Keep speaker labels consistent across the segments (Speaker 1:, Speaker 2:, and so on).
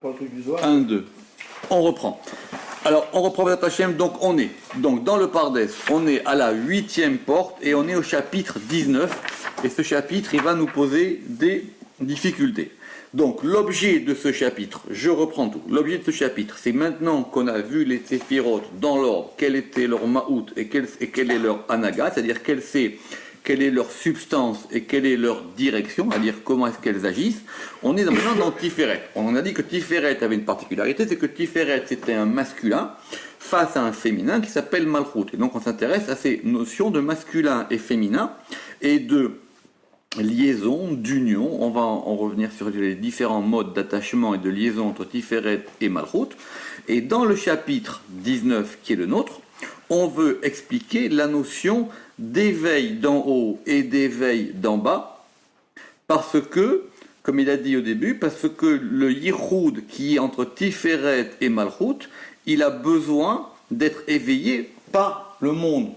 Speaker 1: Pour le truc du Zohar.
Speaker 2: 1, 2. On reprend. Alors, on reprend votre Hachem. Donc, on est dans le Pardes, on est à la 8e porte et on est au chapitre 19. Et ce chapitre, il va nous poser des difficultés. Donc, l'objet de ce chapitre, je reprends tout. L'objet de ce chapitre, c'est maintenant qu'on a vu les Séphirot dans l'ordre, quel était leur Ma'out et quel est leur Anaga, c'est-à-dire quelle est leur substance et quelle est leur direction, c'est-à-dire comment est-ce qu'elles agissent. On est maintenant dans Tiferet. On a dit que Tiferet avait une particularité, c'est que Tiferet c'était un masculin face à un féminin qui s'appelle Malchut. Et donc on s'intéresse à ces notions de masculin et féminin et de liaison, d'union. On va en revenir sur les différents modes d'attachement et de liaison entre Tiferet et Malchut. Et dans le chapitre 19 qui est le nôtre, on veut expliquer la notion d'éveil d'en haut et d'éveil d'en bas, parce que, comme il a dit au début, parce que le Yichud qui est entre Tiferet et Malchut, il a besoin d'être éveillé par le monde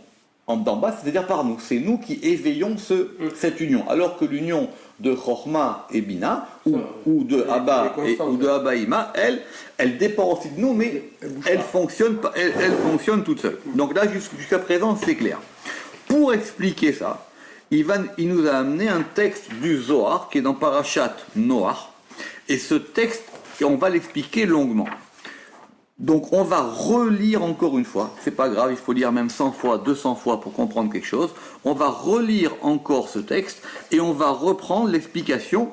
Speaker 2: d'en bas, c'est-à-dire par nous. C'est nous qui éveillons cette union, alors que l'union de Chorma et Bina, ou de Abba ou de Abba Ima, elle dépend aussi de nous, mais elle fonctionne toute seule. Donc là, jusqu'à présent, c'est clair. Pour expliquer ça, il nous a amené un texte du Zohar qui est dans Parashat Noach, et ce texte, on va l'expliquer longuement. Donc on va relire encore une fois, c'est pas grave, il faut lire même 100 fois, 200 fois pour comprendre quelque chose. On va relire encore ce texte et on va reprendre l'explication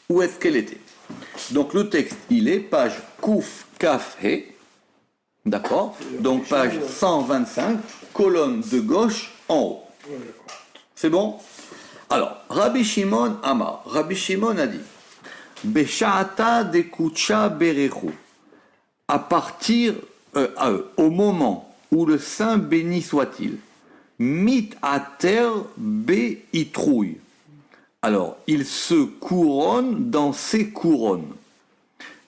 Speaker 2: où est-ce qu'elle était. Donc le texte, il est page Kouf Kaf He, d'accord? Donc page 125, colonne de gauche en haut. C'est bon? Alors, Rabbi Shimon Amar, Rabbi Shimon a dit Besha'ata de Kucha Berechu. À partir, au moment où le Saint béni soit-il, mit à terre be itrouille. Alors, il se couronne dans ses couronnes.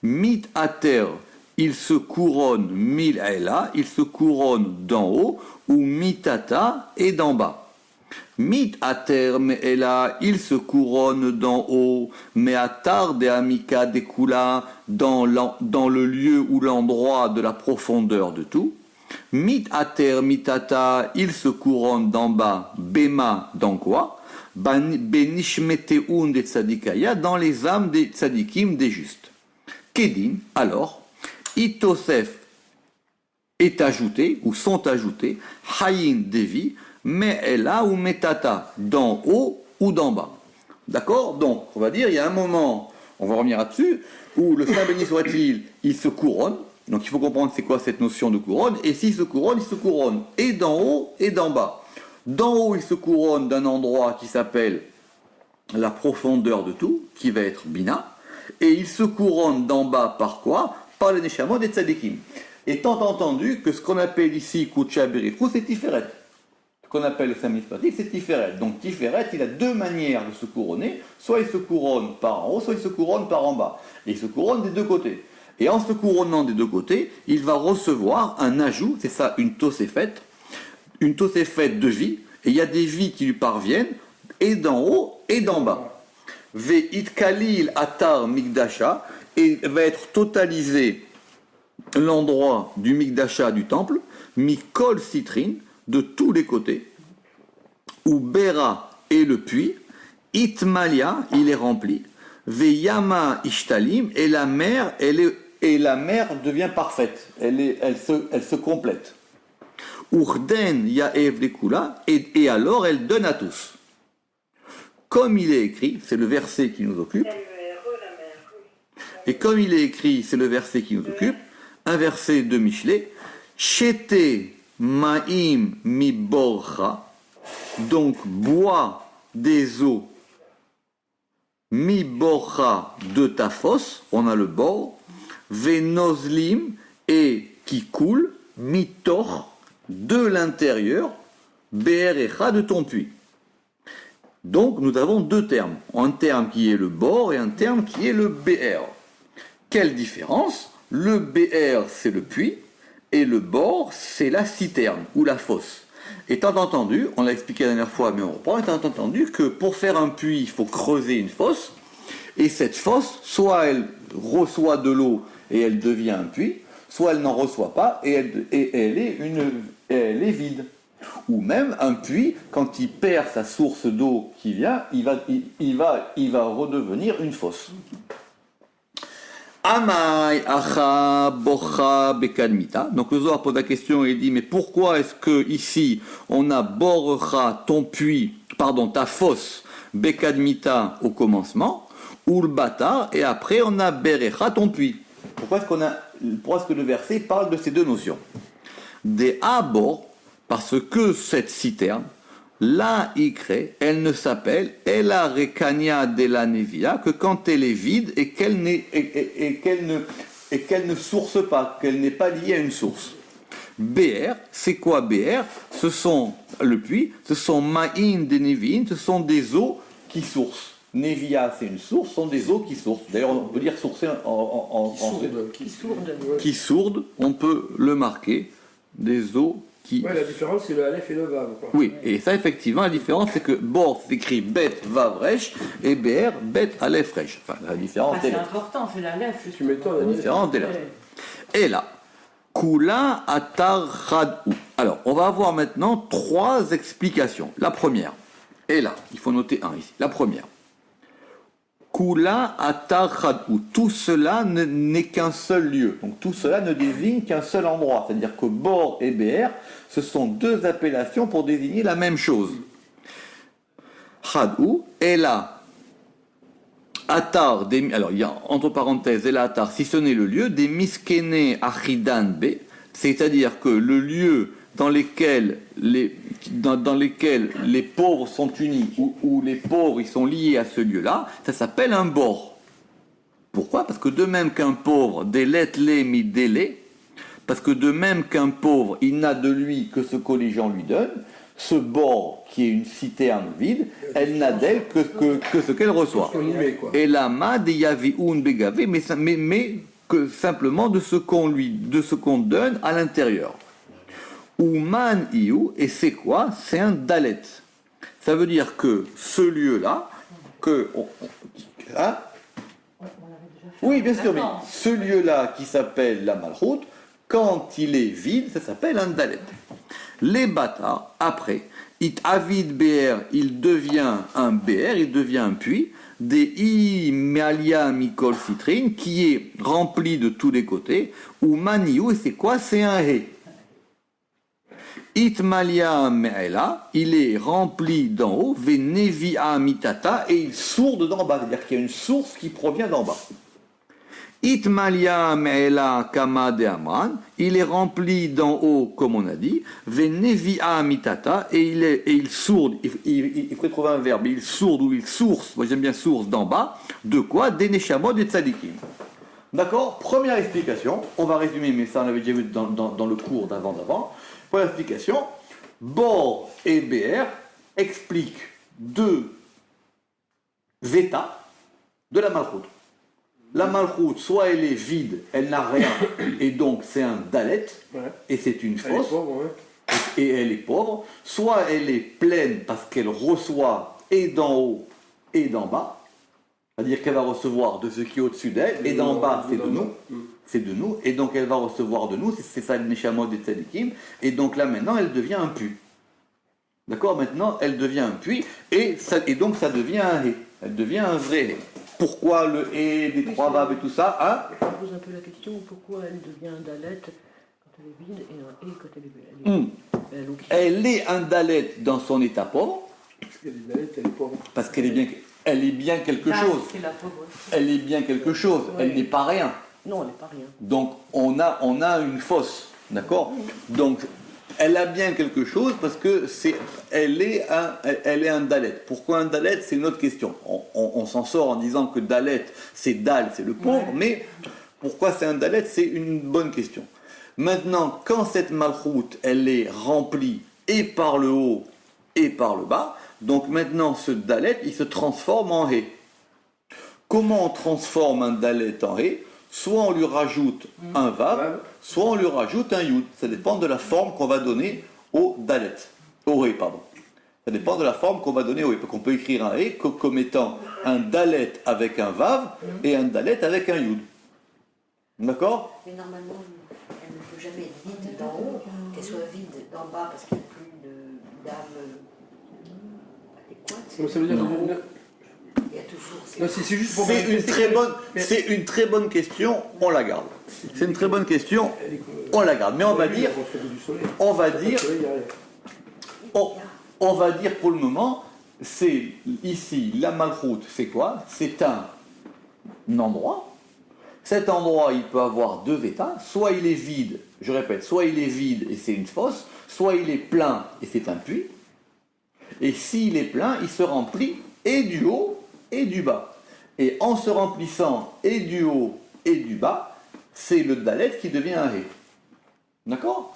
Speaker 2: Mit à terre, il se couronne mil ela, il se couronne d'en haut, ou mitata et d'en bas. Mit à terre me ela, il se couronne d'en haut, mais atar de amika de kula, dans le lieu ou l'endroit de la profondeur de tout. Mit à terre mitata, il se couronne d'en bas, bema, dans quoi? Benishmeteun de tzadikaya, dans les âmes des tzadikim, des justes. Kedin, alors, itosef est ajouté, ou sont ajoutés, hayin des vies, mais ela ou metata, d'en haut ou d'en bas. D'accord? Donc, on va dire, il y a un moment, on va revenir là-dessus, où le Saint béni soit-il, il se couronne. Donc, il faut comprendre c'est quoi cette notion de couronne. Et s'il se couronne, il se couronne et d'en haut et d'en bas. D'en haut, il se couronne d'un endroit qui s'appelle la profondeur de tout, qui va être Bina. Et il se couronne d'en bas par quoi? Par les Neshamot des Tzadikim. Étant entendu que ce qu'on appelle ici Kucha Berichou, c'est Tiferet. Ce qu'on appelle le Saint Mishpatik, c'est Tiferet. Donc Tiferet, il a deux manières de se couronner. Soit il se couronne par en haut, soit il se couronne par en bas. Et il se couronne des deux côtés. Et en se couronnant des deux côtés, il va recevoir un ajout, c'est ça, une Tosefet de vie. Et il y a des vies qui lui parviennent, et d'en haut et d'en bas. Ve'it kalil atar mikdasha, et va être totalisé l'endroit du mikdasha du temple, mikol citrine, de tous les côtés, où Bera est le puits, Itmalia, il est rempli, Veyama Ishtalim, et la mer, la mer devient parfaite, elle se complète. Urden Yaev Lekula, et alors elle donne à tous. Comme il est écrit, c'est le verset qui nous occupe, et comme il est écrit, c'est le verset qui nous occupe, un verset de Michelet, Shete Ma'im mi borcha, donc bois des eaux mi borcha de ta fosse, on a le bord, venozlim, et qui coule, mi tor, de l'intérieur, be'erecha, de ton puits. Donc nous avons deux termes, un terme qui est le bord et un terme qui est le be'er. Quelle différence? Le be'er c'est le puits, et le bord, c'est la citerne ou la fosse. Étant entendu, on l'a expliqué la dernière fois, mais on reprend, étant entendu que pour faire un puits, il faut creuser une fosse, et cette fosse, soit elle reçoit de l'eau et elle devient un puits, soit elle n'en reçoit pas et elle est vide. Ou même un puits, quand il perd sa source d'eau qui vient, il va redevenir une fosse. Amai acha bocha bekadmita. Donc le Zohar pose la question et il dit, mais pourquoi est-ce que ici on a borcha, ton puits, pardon, ta fosse, bekadmita au commencement, ou le bata, et après on a berecha, ton puits. Pourquoi est-ce que le verset parle de ces deux notions? Des abor, parce que cette citerne, la ikre, elle ne s'appelle Ela Rekania de la Nevia que quand elle est vide et qu'elle ne source pas, qu'elle n'est pas liée à une source. BR, c'est quoi BR? Ce sont le puits, ce sont Ma'in de Nevin, ce sont des eaux qui sourcent. Nevia, c'est une source, ce sont des eaux qui sourcent. D'ailleurs, on peut dire sourcer qui sourde, on peut le marquer, des eaux qui...
Speaker 1: Ouais, la différence, c'est le Aleph et le Vav. Quoi.
Speaker 2: Oui, et ça, effectivement, la différence, c'est que Bor s'écrit Bet Vav Resh et BR Bet Aleph Resh. Enfin, la différence
Speaker 3: c'est important, c'est l'Aleph.
Speaker 1: Tu m'étonnes.
Speaker 2: La différence est là. Et là, Kula Atar Chadou. Alors, on va avoir maintenant 3 explications. La première, et là, il faut noter un ici. La première. Kula Atar Chadou. Tout cela n'est qu'un seul lieu. Donc, tout cela ne désigne qu'un seul endroit. C'est-à-dire que Bor et BR, ce sont 2 appellations pour désigner la même chose. Chadou, et là, Atar, alors il y a entre parenthèses, et là Atar, si ce n'est le lieu, des Miskene Achidan B, c'est-à-dire que le lieu dans lesquels les pauvres sont unis, où les pauvres ils sont liés à ce lieu-là, ça s'appelle un bord. Pourquoi? Parce que de même qu'un pauvre, délet les mi délé, parce que de même qu'un pauvre, il n'a de lui que ce que les gens lui donnent, ce bord qui est une citerne vide, elle n'a d'elle que ce qu'elle reçoit. Et la ma de yaviun begavé, mais que simplement de ce qu'on donne à l'intérieur. Ou man iou, et c'est quoi? C'est un dalet. Ça veut dire que ce lieu-là, oui, bien sûr, mais ce lieu-là qui s'appelle la Malchut, quand il est vide, ça s'appelle un dalet. Les bâtards, après, it avid BR, il devient un BR, il devient un puits, des i mealia mikol citrine, qui est rempli de tous les côtés, ou maniou, et c'est quoi? C'est un hé. It malia me'ela, il est rempli d'en haut, venevia mitata, et il sourde d'en bas, c'est-à-dire qu'il y a une source qui provient d'en bas. Itmalia me'ela kama de amran, il est rempli d'en haut, comme on a dit, venevia mitata, et il sourde, il faudrait trouver un verbe, il sourde ou il source, moi j'aime bien source d'en bas, de quoi? Des neshamot et tzadikim. D'accord? Première explication, on va résumer, mais ça on avait déjà vu dans le cours d'avant. Première explication, Bor et BR expliquent 2 états de la Malchut. La Malchut, soit elle est vide, elle n'a rien, et donc c'est un dalet, et c'est une fosse, et elle est pauvre, soit elle est pleine parce qu'elle reçoit et d'en haut et d'en bas, c'est-à-dire qu'elle va recevoir de ce qui est au-dessus d'elle, et d'en bas c'est de nous, et donc elle va recevoir de nous, c'est ça le Neshamot des Tzadikim, et donc là maintenant elle devient un puits. D'accord? Maintenant elle devient un puits, et donc ça devient un hé, elle devient un vrai hé. Pourquoi le hé des 3 vaves et tout ça, hein?
Speaker 3: Je pose un peu la question, pourquoi elle devient un dalet quand elle est vide et un hé quand elle est
Speaker 2: Elle est un dalet dans son état pauvre, parce qu'elle est bien quelque chose. Elle est bien quelque chose, elle n'est pas rien.
Speaker 3: Non, elle n'est pas rien.
Speaker 2: Donc on a une fosse, d'accord? Donc elle a bien quelque chose parce que elle est un dalet. Pourquoi un dalet? C'est une autre question. On s'en sort en disant que dalet, c'est dal, c'est le pauvre, mais pourquoi c'est un dalet? C'est une bonne question. Maintenant, quand cette malchoute, elle est remplie et par le haut et par le bas, donc maintenant ce dalet, il se transforme en hé. Comment on transforme un dalet en hé? Soit on lui rajoute un vav, soit on lui rajoute un yud. Ça dépend de la forme qu'on va donner au dalet, au hé, pardon. Ça dépend de la forme qu'on va donner au et. Qu'on peut écrire un et comme étant un dalet avec un vav et un dalet avec un yud. D'accord?
Speaker 4: Mais normalement, elle ne peut jamais être vide d'en haut, qu'elle soit vide d'en bas parce qu'il n'y a plus de dame adéquate.
Speaker 1: Donc ça veut dire
Speaker 2: Non.
Speaker 4: Il y a toujours.
Speaker 1: Non, c'est juste pour
Speaker 2: C'est une très bonne question, on la garde. C'est une très bonne question, on la garde. Mais on va dire on va dire pour le moment, c'est ici, la malchoute, c'est quoi? C'est un endroit. Cet endroit, il peut avoir deux états. Soit il est vide, je répète, soit il est vide et c'est une fosse, soit il est plein et c'est un puits. Et s'il est plein, il se remplit et du haut et du bas. Et en se remplissant et du haut et du bas, c'est le dalet qui devient un hé. D'accord?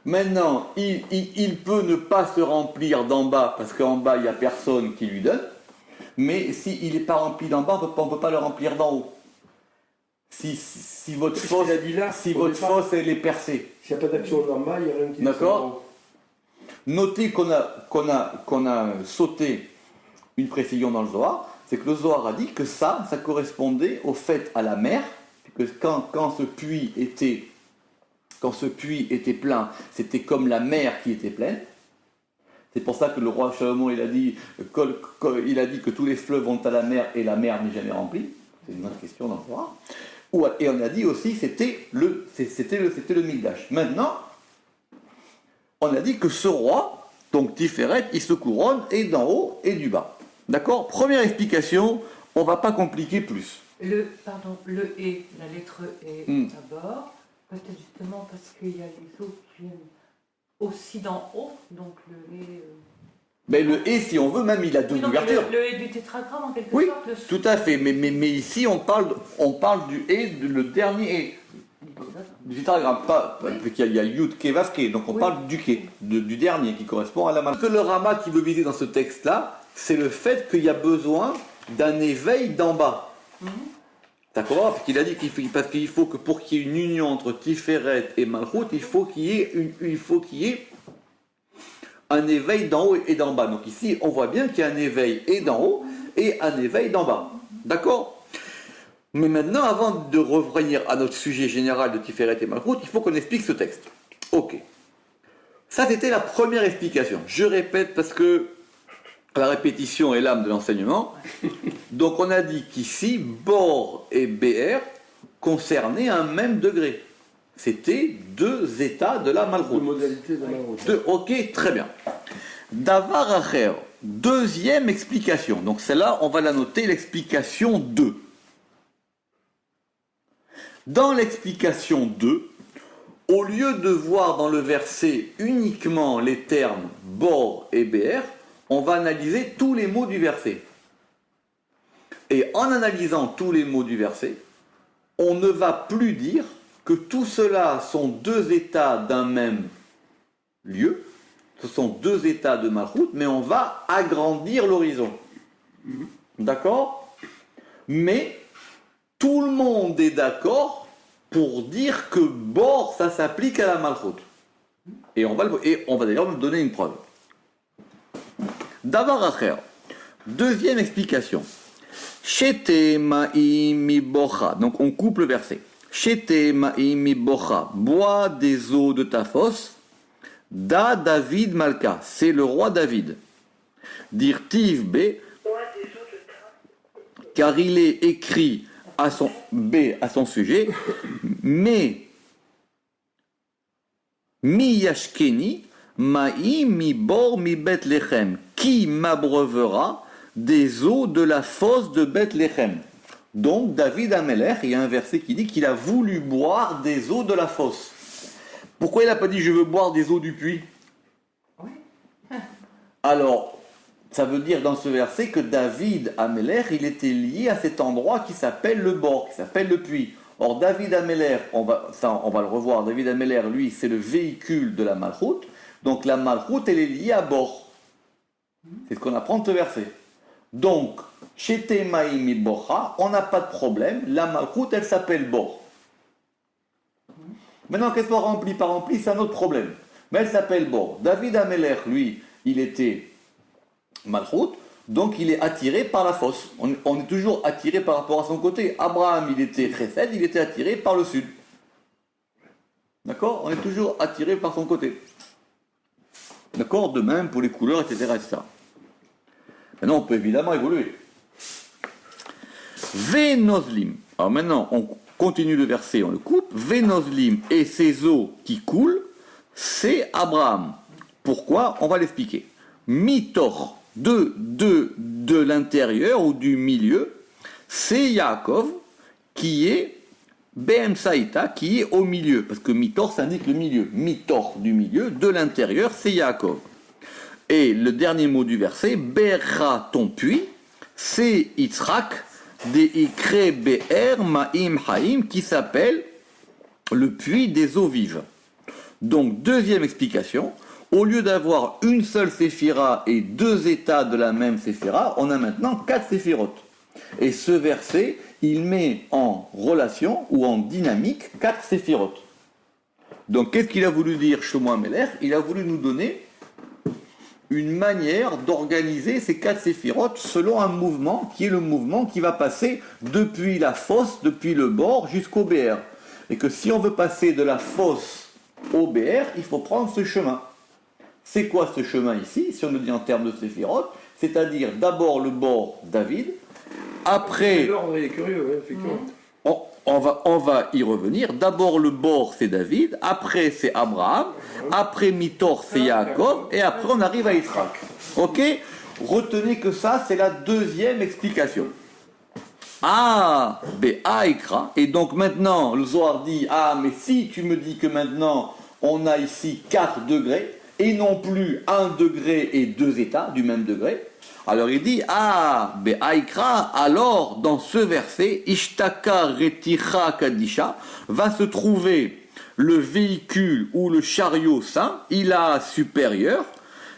Speaker 2: Maintenant, il peut ne pas se remplir d'en bas, parce qu'en bas, il n'y a personne qui lui donne. Mais s'il n'est pas rempli d'en bas, on ne peut pas le remplir d'en haut. Si votre fosse, elle est percée.
Speaker 1: S'il n'y a pas d'action d'en bas, il n'y a rien qui
Speaker 2: D'accord. Notez qu'on a sauté une précision dans le Zohar, c'est que le Zohar a dit que ça correspondait au fait à la mer, que quand ce puits était plein, c'était comme la mer qui était pleine. C'est pour ça que le roi Salomon il a dit que tous les fleuves vont à la mer et la mer n'est jamais remplie. C'est une autre question dans le Zohar. Et on a dit aussi c'était le Mikdash. Maintenant, on a dit que ce roi, donc Tiferet, il se couronne et d'en haut et du bas. D'accord? Première explication, on ne va pas compliquer plus.
Speaker 5: Le et, la lettre et d'abord, peut-être justement parce qu'il y a les eaux qui viennent aussi d'en haut, donc le et.
Speaker 2: Mais le et, si on veut, même il a deux ouvertures.
Speaker 5: Le et du tétragramme en quelque
Speaker 2: oui,
Speaker 5: sorte.
Speaker 2: Oui, tout à fait. Mais ici, on parle du et, le dernier et. Du tétragramme, il y a Yud Ke Vav Ke, donc on parle du Ke, du dernier qui correspond à la main. Ce que le Rama qui veut viser dans ce texte-là, c'est le fait qu'il y a besoin d'un éveil d'en bas. D'accord? Parce qu'il a dit qu'il faut que pour qu'il y ait une union entre Tiferet et Malchut, il faut qu'il y ait un éveil d'en haut et d'en bas. Donc ici, on voit bien qu'il y a un éveil et d'en haut et un éveil d'en bas. D'accord? Mais maintenant, avant de revenir à notre sujet général de Tiferet et Malchut, il faut qu'on explique ce texte. Ok. Ça, c'était la première explication. Je répète parce que la répétition est l'âme de l'enseignement. Donc on a dit qu'ici, Bor et BR concernaient un même degré. C'était deux états de la Malchut.
Speaker 1: Deux modalités de la Malchut.
Speaker 2: Ok, très bien. Davar Acher, deuxième explication. Donc celle-là, on va la noter, l'explication 2. Dans l'explication 2, au lieu de voir dans le verset uniquement les termes Bor et BR, on va analyser tous les mots du verset. Et en analysant tous les mots du verset, on ne va plus dire que tout cela sont deux états d'un même lieu, ce sont deux états de Malchut, mais on va agrandir l'horizon. D'accord? Mais tout le monde est d'accord pour dire que Bor, ça s'applique à la Malchut. Et on va d'ailleurs nous donner une preuve. Davar Acher, deuxième explication. Shete ma'i mi bocha. Donc on coupe le verset. Shete ma'i mi bocha. Bois des eaux de ta fosse. Da David Malka. C'est le roi David. Dirtiv B. Car il est écrit à son sujet. Mais mi yashkeni ma'i mi bor mi Bethléem. Qui m'abreuvera des eaux de la fosse de Bethléem. Donc David Amelech, il y a un verset qui dit qu'il a voulu boire des eaux de la fosse. Pourquoi il n'a pas dit je veux boire des eaux du puits? Alors, ça veut dire dans ce verset que David Amelech, il était lié à cet endroit qui s'appelle le bord, qui s'appelle le puits. Or David Amelech, on va le revoir, David Amelech, lui, c'est le véhicule de la Malchut. Donc la Malchut, elle est liée à bord. C'est ce qu'on apprend de ce verset. Donc, chez Temaïmi Bocha, on n'a pas de problème. La Malchut, elle s'appelle Bor. Maintenant, qu'elle soit remplie, pas remplie, c'est un autre problème. Mais elle s'appelle Bor. David Amelech, lui, il était malchoute, donc il est attiré par la fosse. On est toujours attiré par rapport à son côté. Abraham, il était chesed, il était attiré par le sud. D'accord? On est toujours attiré par son côté. D'accord? De même pour les couleurs, etc., etc. Maintenant, on peut évidemment évoluer. Vénozlim. Alors maintenant, on continue le verset, on le coupe. Vénozlim et ses eaux qui coulent, c'est Abraham. Pourquoi? On va l'expliquer. Mitor, de l'intérieur ou du milieu, c'est Yaakov qui est Be'em Saïta, qui est au milieu. Parce que Mitor, ça indique le milieu. Mitor du milieu, de l'intérieur, c'est Yaakov. Et le dernier mot du verset, Berra ton puits, c'est Yitzhak, des Ikre Be'er Ma'im Haïm, qui s'appelle le puits des eaux vives. Donc, deuxième explication, au lieu d'avoir une seule séphira et deux états de la même séphira, on a maintenant 4 séphirotes. Et ce verset, il met en relation ou en dynamique 4 séphirotes. Donc, qu'est-ce qu'il a voulu dire Shlomo HaMelech? Il a voulu nous donner une manière d'organiser ces 4 séphirotes selon un mouvement qui est le mouvement qui va passer depuis la fosse, depuis le bord jusqu'au BR. Et que si on veut passer de la fosse au BR, il faut prendre ce chemin. C'est quoi ce chemin ici, si on le dit en termes de séphirotes? C'est-à-dire d'abord le bord David, après...
Speaker 1: L'ordre est curieux, ouais, effectivement.
Speaker 2: On va y revenir. D'abord le bord c'est David, après c'est Abraham, après Mitor c'est Yaakov, et après on arrive à Yitzhak. Ok? Retenez que ça c'est la deuxième explication. Ah, Be'aikra, et donc maintenant le Zohar dit, ah mais si tu me dis que maintenant on a ici 4 degrés, et non plus 1 degré et 2 états du même degré, alors il dit, ah, Be'aikra, alors dans ce verset, Ishtaka Reticha Kadisha, va se trouver le véhicule ou le chariot saint, Ila supérieur,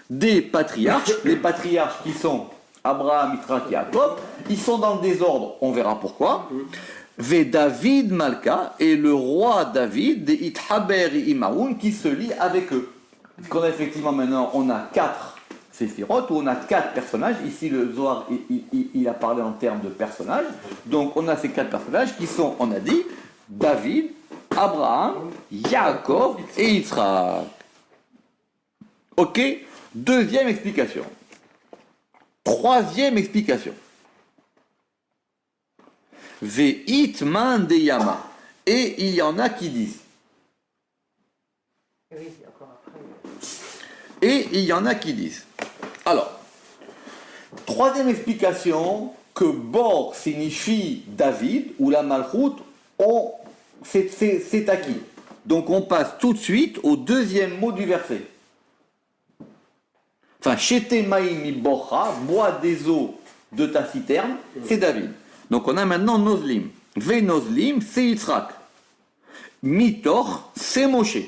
Speaker 2: des patriarches, les patriarches qui sont Abraham, Yitzhak, Yaakov, ils sont dans le désordre, on verra pourquoi. Ve David Malka, et le roi David, des Ithaber et Imaoun, qui se lie avec eux. Qu'on a effectivement maintenant, on a 4 séphirotes, où on a 4 personnages. Ici, le Zohar, il a parlé en termes de personnages. Donc, on a ces 4 personnages qui sont, on a dit, David, Abraham, Yaakov et Yitzhak. Ok? Deuxième explication. Troisième explication. Ve'it man de yama. Et il y en a qui disent.
Speaker 5: Oui, encore après.
Speaker 2: Et il y en a qui disent. Alors, troisième explication, que Bor signifie David, ou la Malchoute, c'est acquis. Donc on passe tout de suite au deuxième mot du verset. Enfin, Shete Maïmi Borcha, bois des eaux de ta citerne, c'est David. Donc on a maintenant Nozlim. Ve Nozlim, c'est Yitzhak. Mitor, c'est Moshe,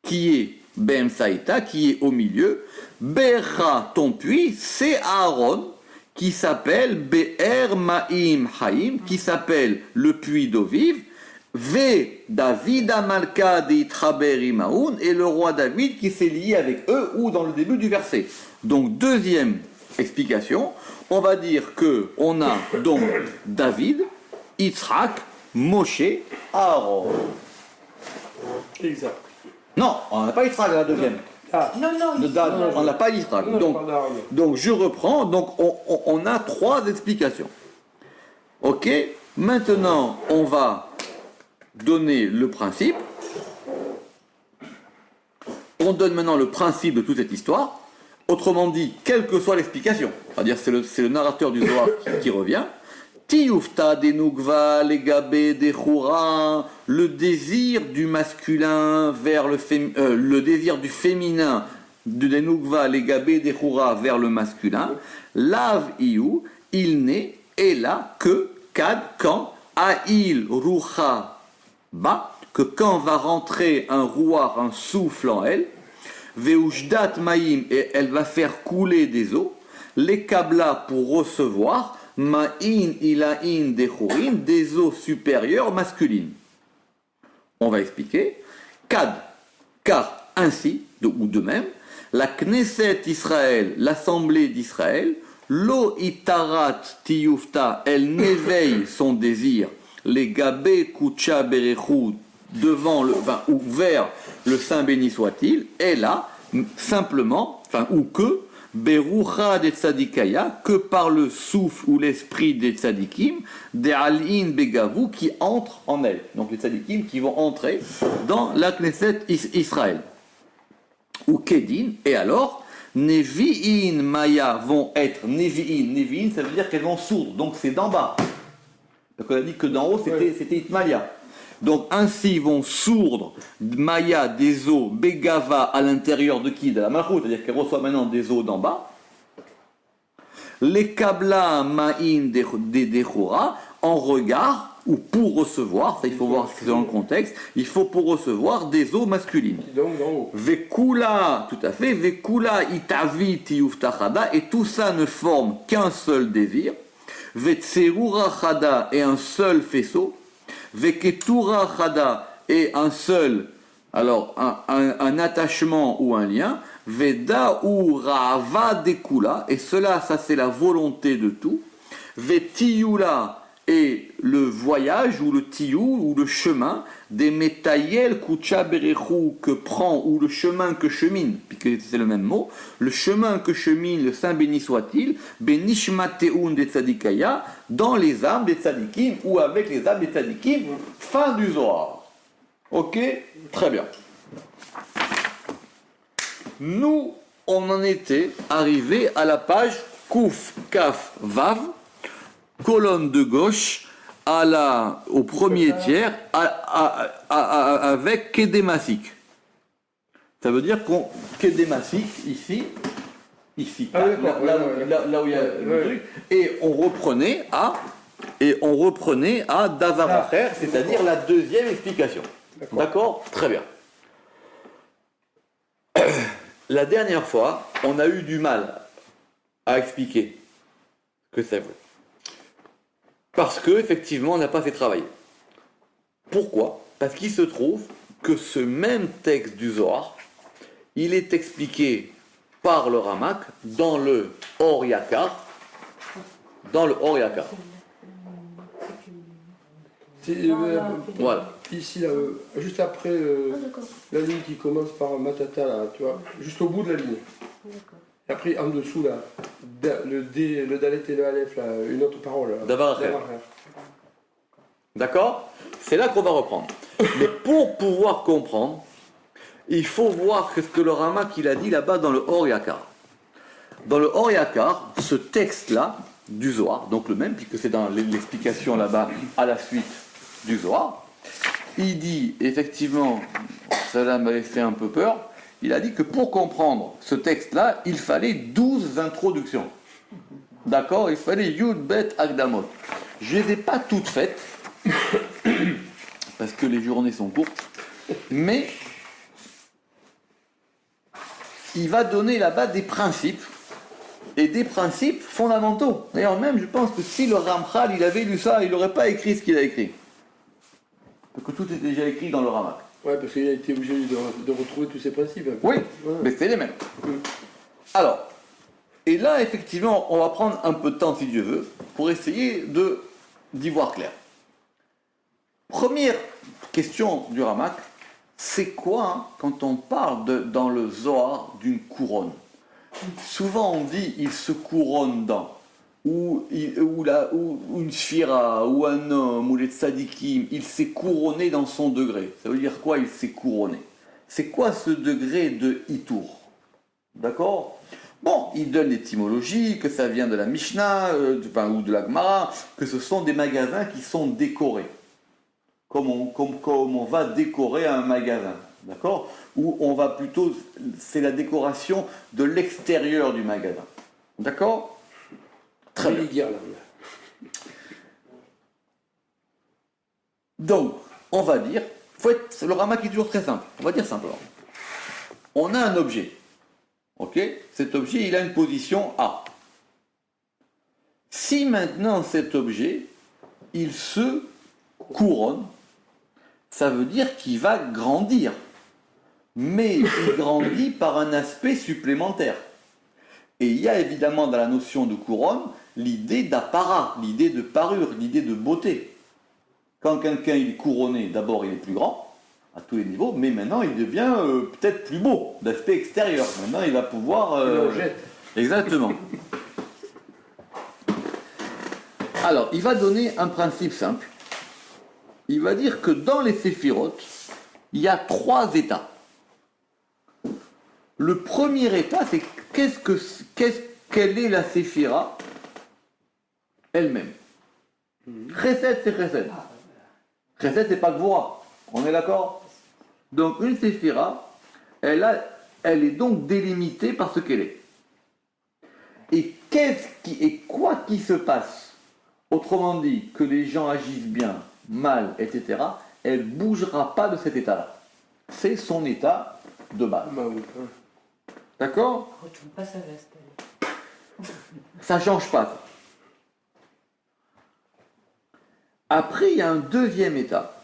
Speaker 2: qui est Ben Saïta, qui est au milieu. Berra, ton puits, c'est Aaron, qui s'appelle Be'er Ma'im Haïm, qui s'appelle le puits d'eau vive. Ve David Amalka de Ithaber Imaoun, et le roi David qui s'est lié avec eux, ou dans le début du verset. Donc, deuxième explication, on va dire que on a donc David, Yitzhak, Moshe, Aaron.
Speaker 1: Exact.
Speaker 2: Non, on n'a pas Yitzhak la deuxième.
Speaker 1: Ah,
Speaker 5: Non, non,
Speaker 2: On n'a pas Yitzhak. Donc je reprends, donc on a 3 explications. Ok, maintenant on va donner le principe. On donne maintenant le principe de toute cette histoire. Autrement dit, quelle que soit l'explication, c'est-à-dire c'est le narrateur du Zohar qui revient. Tiyufta de Nugva, legabe de Choura, le désir du masculin vers le désir du féminin de Nugva, legabe de Choura vers le masculin. Lav iou, il n'est, et là, que, kad, quand, aïl rucha ba, que quand va rentrer un rouar, un souffle en elle, veushdat maïm, et elle va faire couler des eaux, les kabla pour recevoir, ma'in ilahin dechurin, des eaux supérieures masculines. On va expliquer. Kad, car ainsi, ou de même, la Knesset Israël, l'Assemblée d'Israël, lo itarat tiyufta, elle n'éveille son désir, les gabé kucha berechu, devant le, enfin, ou vers le Saint béni soit-il, est là, simplement, enfin, ou que, berucha de tzadikaya, que par le souffle ou l'esprit des tzadikim, des al'in begavu, qui entrent en elle. Donc les tzadikim qui vont entrer dans la Knesset Israël. Ou kedin, et alors, Nevi'in Maya vont être Nevi'in. Nevi'in, ça veut dire qu'elles vont sourdre. Donc c'est d'en bas. Donc on a dit que d'en haut, c'était Itmaya. Donc ainsi vont sourdre Maya des eaux, Begava à l'intérieur de qui? De la Malchut, c'est-à-dire qu'elle reçoit maintenant des eaux d'en bas. Les Kabla Ma'in des Dechora, en regard, ou pour recevoir, ça il faut voir ce que c'est dans le contexte, il faut pour recevoir des eaux masculines.
Speaker 1: Donc, d'en haut.
Speaker 2: Vekula, tout à fait, Vekula itavi tiyuftachada, et tout ça ne forme qu'un seul désir. Vetserura chada, et un seul faisceau. Veketura chada, et un seul, alors un attachement ou un lien. Veda ou rava dekula, et cela, ça c'est la volonté de tout. Vetiyula, et le voyage, ou le tiyou, ou le chemin, des metayel kucha berechu, que prend, ou le chemin que chemine, puisque c'est le même mot, le chemin que chemine le Saint béni soit-il, benishmateun des tzadikaya, dans les âmes des tzadikim, ou avec les âmes des tzadikim, fin du Zohar. Ok? Très bien. Nous, on en était arrivé à la page Kouf, Kaf, Vav, colonne de gauche au premier tiers avec Kedemasik. Ça veut dire qu'on Kedemasik ici,
Speaker 1: Ah,
Speaker 2: là où il y a le truc, et on reprenait à Davaracher, c'est-à-dire la deuxième explication. D'accord? Très bien. La dernière fois, on a eu du mal à expliquer ce que ça veut. Parce qu'effectivement, on n'a pas fait travailler. Pourquoi? Parce qu'il se trouve que ce même texte du Zohar, il est expliqué par le Ramak dans le Or Yakar. Dans le Or Yakar. Voilà.
Speaker 1: Ici, là, juste après la ligne qui commence par Matata, là, tu vois, juste au bout de la ligne. Et après, en dessous, là, le Dalet et le Aleph, là, une autre parole.
Speaker 2: Davaracher. D'accord? C'est là qu'on va reprendre. Mais pour pouvoir comprendre, il faut voir ce que le Ramak il a dit là-bas dans le Or Yakar. Dans le Or Yakar, ce texte-là, du Zohar, donc le même, puisque c'est dans l'explication là-bas à la suite du Zohar, il dit effectivement, cela m'avait fait un peu peur, il a dit que pour comprendre ce texte-là, il fallait 12 introductions. D'accord? Il fallait Yud Bet Agdamot. Je ne les ai pas toutes faites, parce que les journées sont courtes, mais il va donner là-bas des principes, et des principes fondamentaux. D'ailleurs, même, je pense que si le Ramchal, il avait lu ça, il n'aurait pas écrit ce qu'il a écrit. Parce que tout est déjà écrit dans le Ramak.
Speaker 1: Ouais, parce qu'il a été obligé de retrouver tous ces principes.
Speaker 2: Oui,
Speaker 1: voilà.
Speaker 2: mais c'est les mêmes. Alors, et là, effectivement, on va prendre un peu de temps, si Dieu veut, pour essayer d'y voir clair. Première question du Ramak, c'est quoi, hein, quand on parle dans le Zohar d'une couronne? Souvent on dit il se couronne dans, ou une sphira, ou un homme, ou les tzadikim, il s'est couronné dans son degré. Ça veut dire quoi, il s'est couronné? C'est quoi ce degré de Itour? D'accord? Bon, il donne l'étymologie, que ça vient de la Mishnah, ou de la Gemara, que ce sont des magasins qui sont décorés. Comme on va décorer un magasin. D'accord? Où on va plutôt, c'est la décoration de l'extérieur du magasin. D'accord? Très bien. Donc, on va dire, le Ramak est toujours très simple. On va dire simplement. On a un objet. Ok? Cet objet, il a une position A. Si maintenant cet objet, il se couronne, ça veut dire qu'il va grandir. mais il grandit par un aspect supplémentaire. Et il y a évidemment dans la notion de couronne l'idée d'apparat, l'idée de parure, l'idée de beauté. Quand quelqu'un est couronné, d'abord il est plus grand, à tous les niveaux, mais maintenant il devient peut-être plus beau, d'aspect extérieur. Maintenant il va pouvoir... Exactement. Alors, il va donner un principe simple. Il va dire que dans les séphirotes, il y a 3 états. Le premier état, c'est quelle est la séphira elle-même. Chesed, c'est Chesed. Chesed, c'est pas Gvora. On est d'accord? Donc, une séphira, elle est donc délimitée par ce qu'elle est. Et quoi qu'il se passe, autrement dit, que les gens agissent bien, mal, etc., elle ne bougera pas de cet état-là. C'est son état de base. D'accord?
Speaker 5: Retourne pas sa veste.
Speaker 2: Ça ne change pas. Après, il y a un deuxième état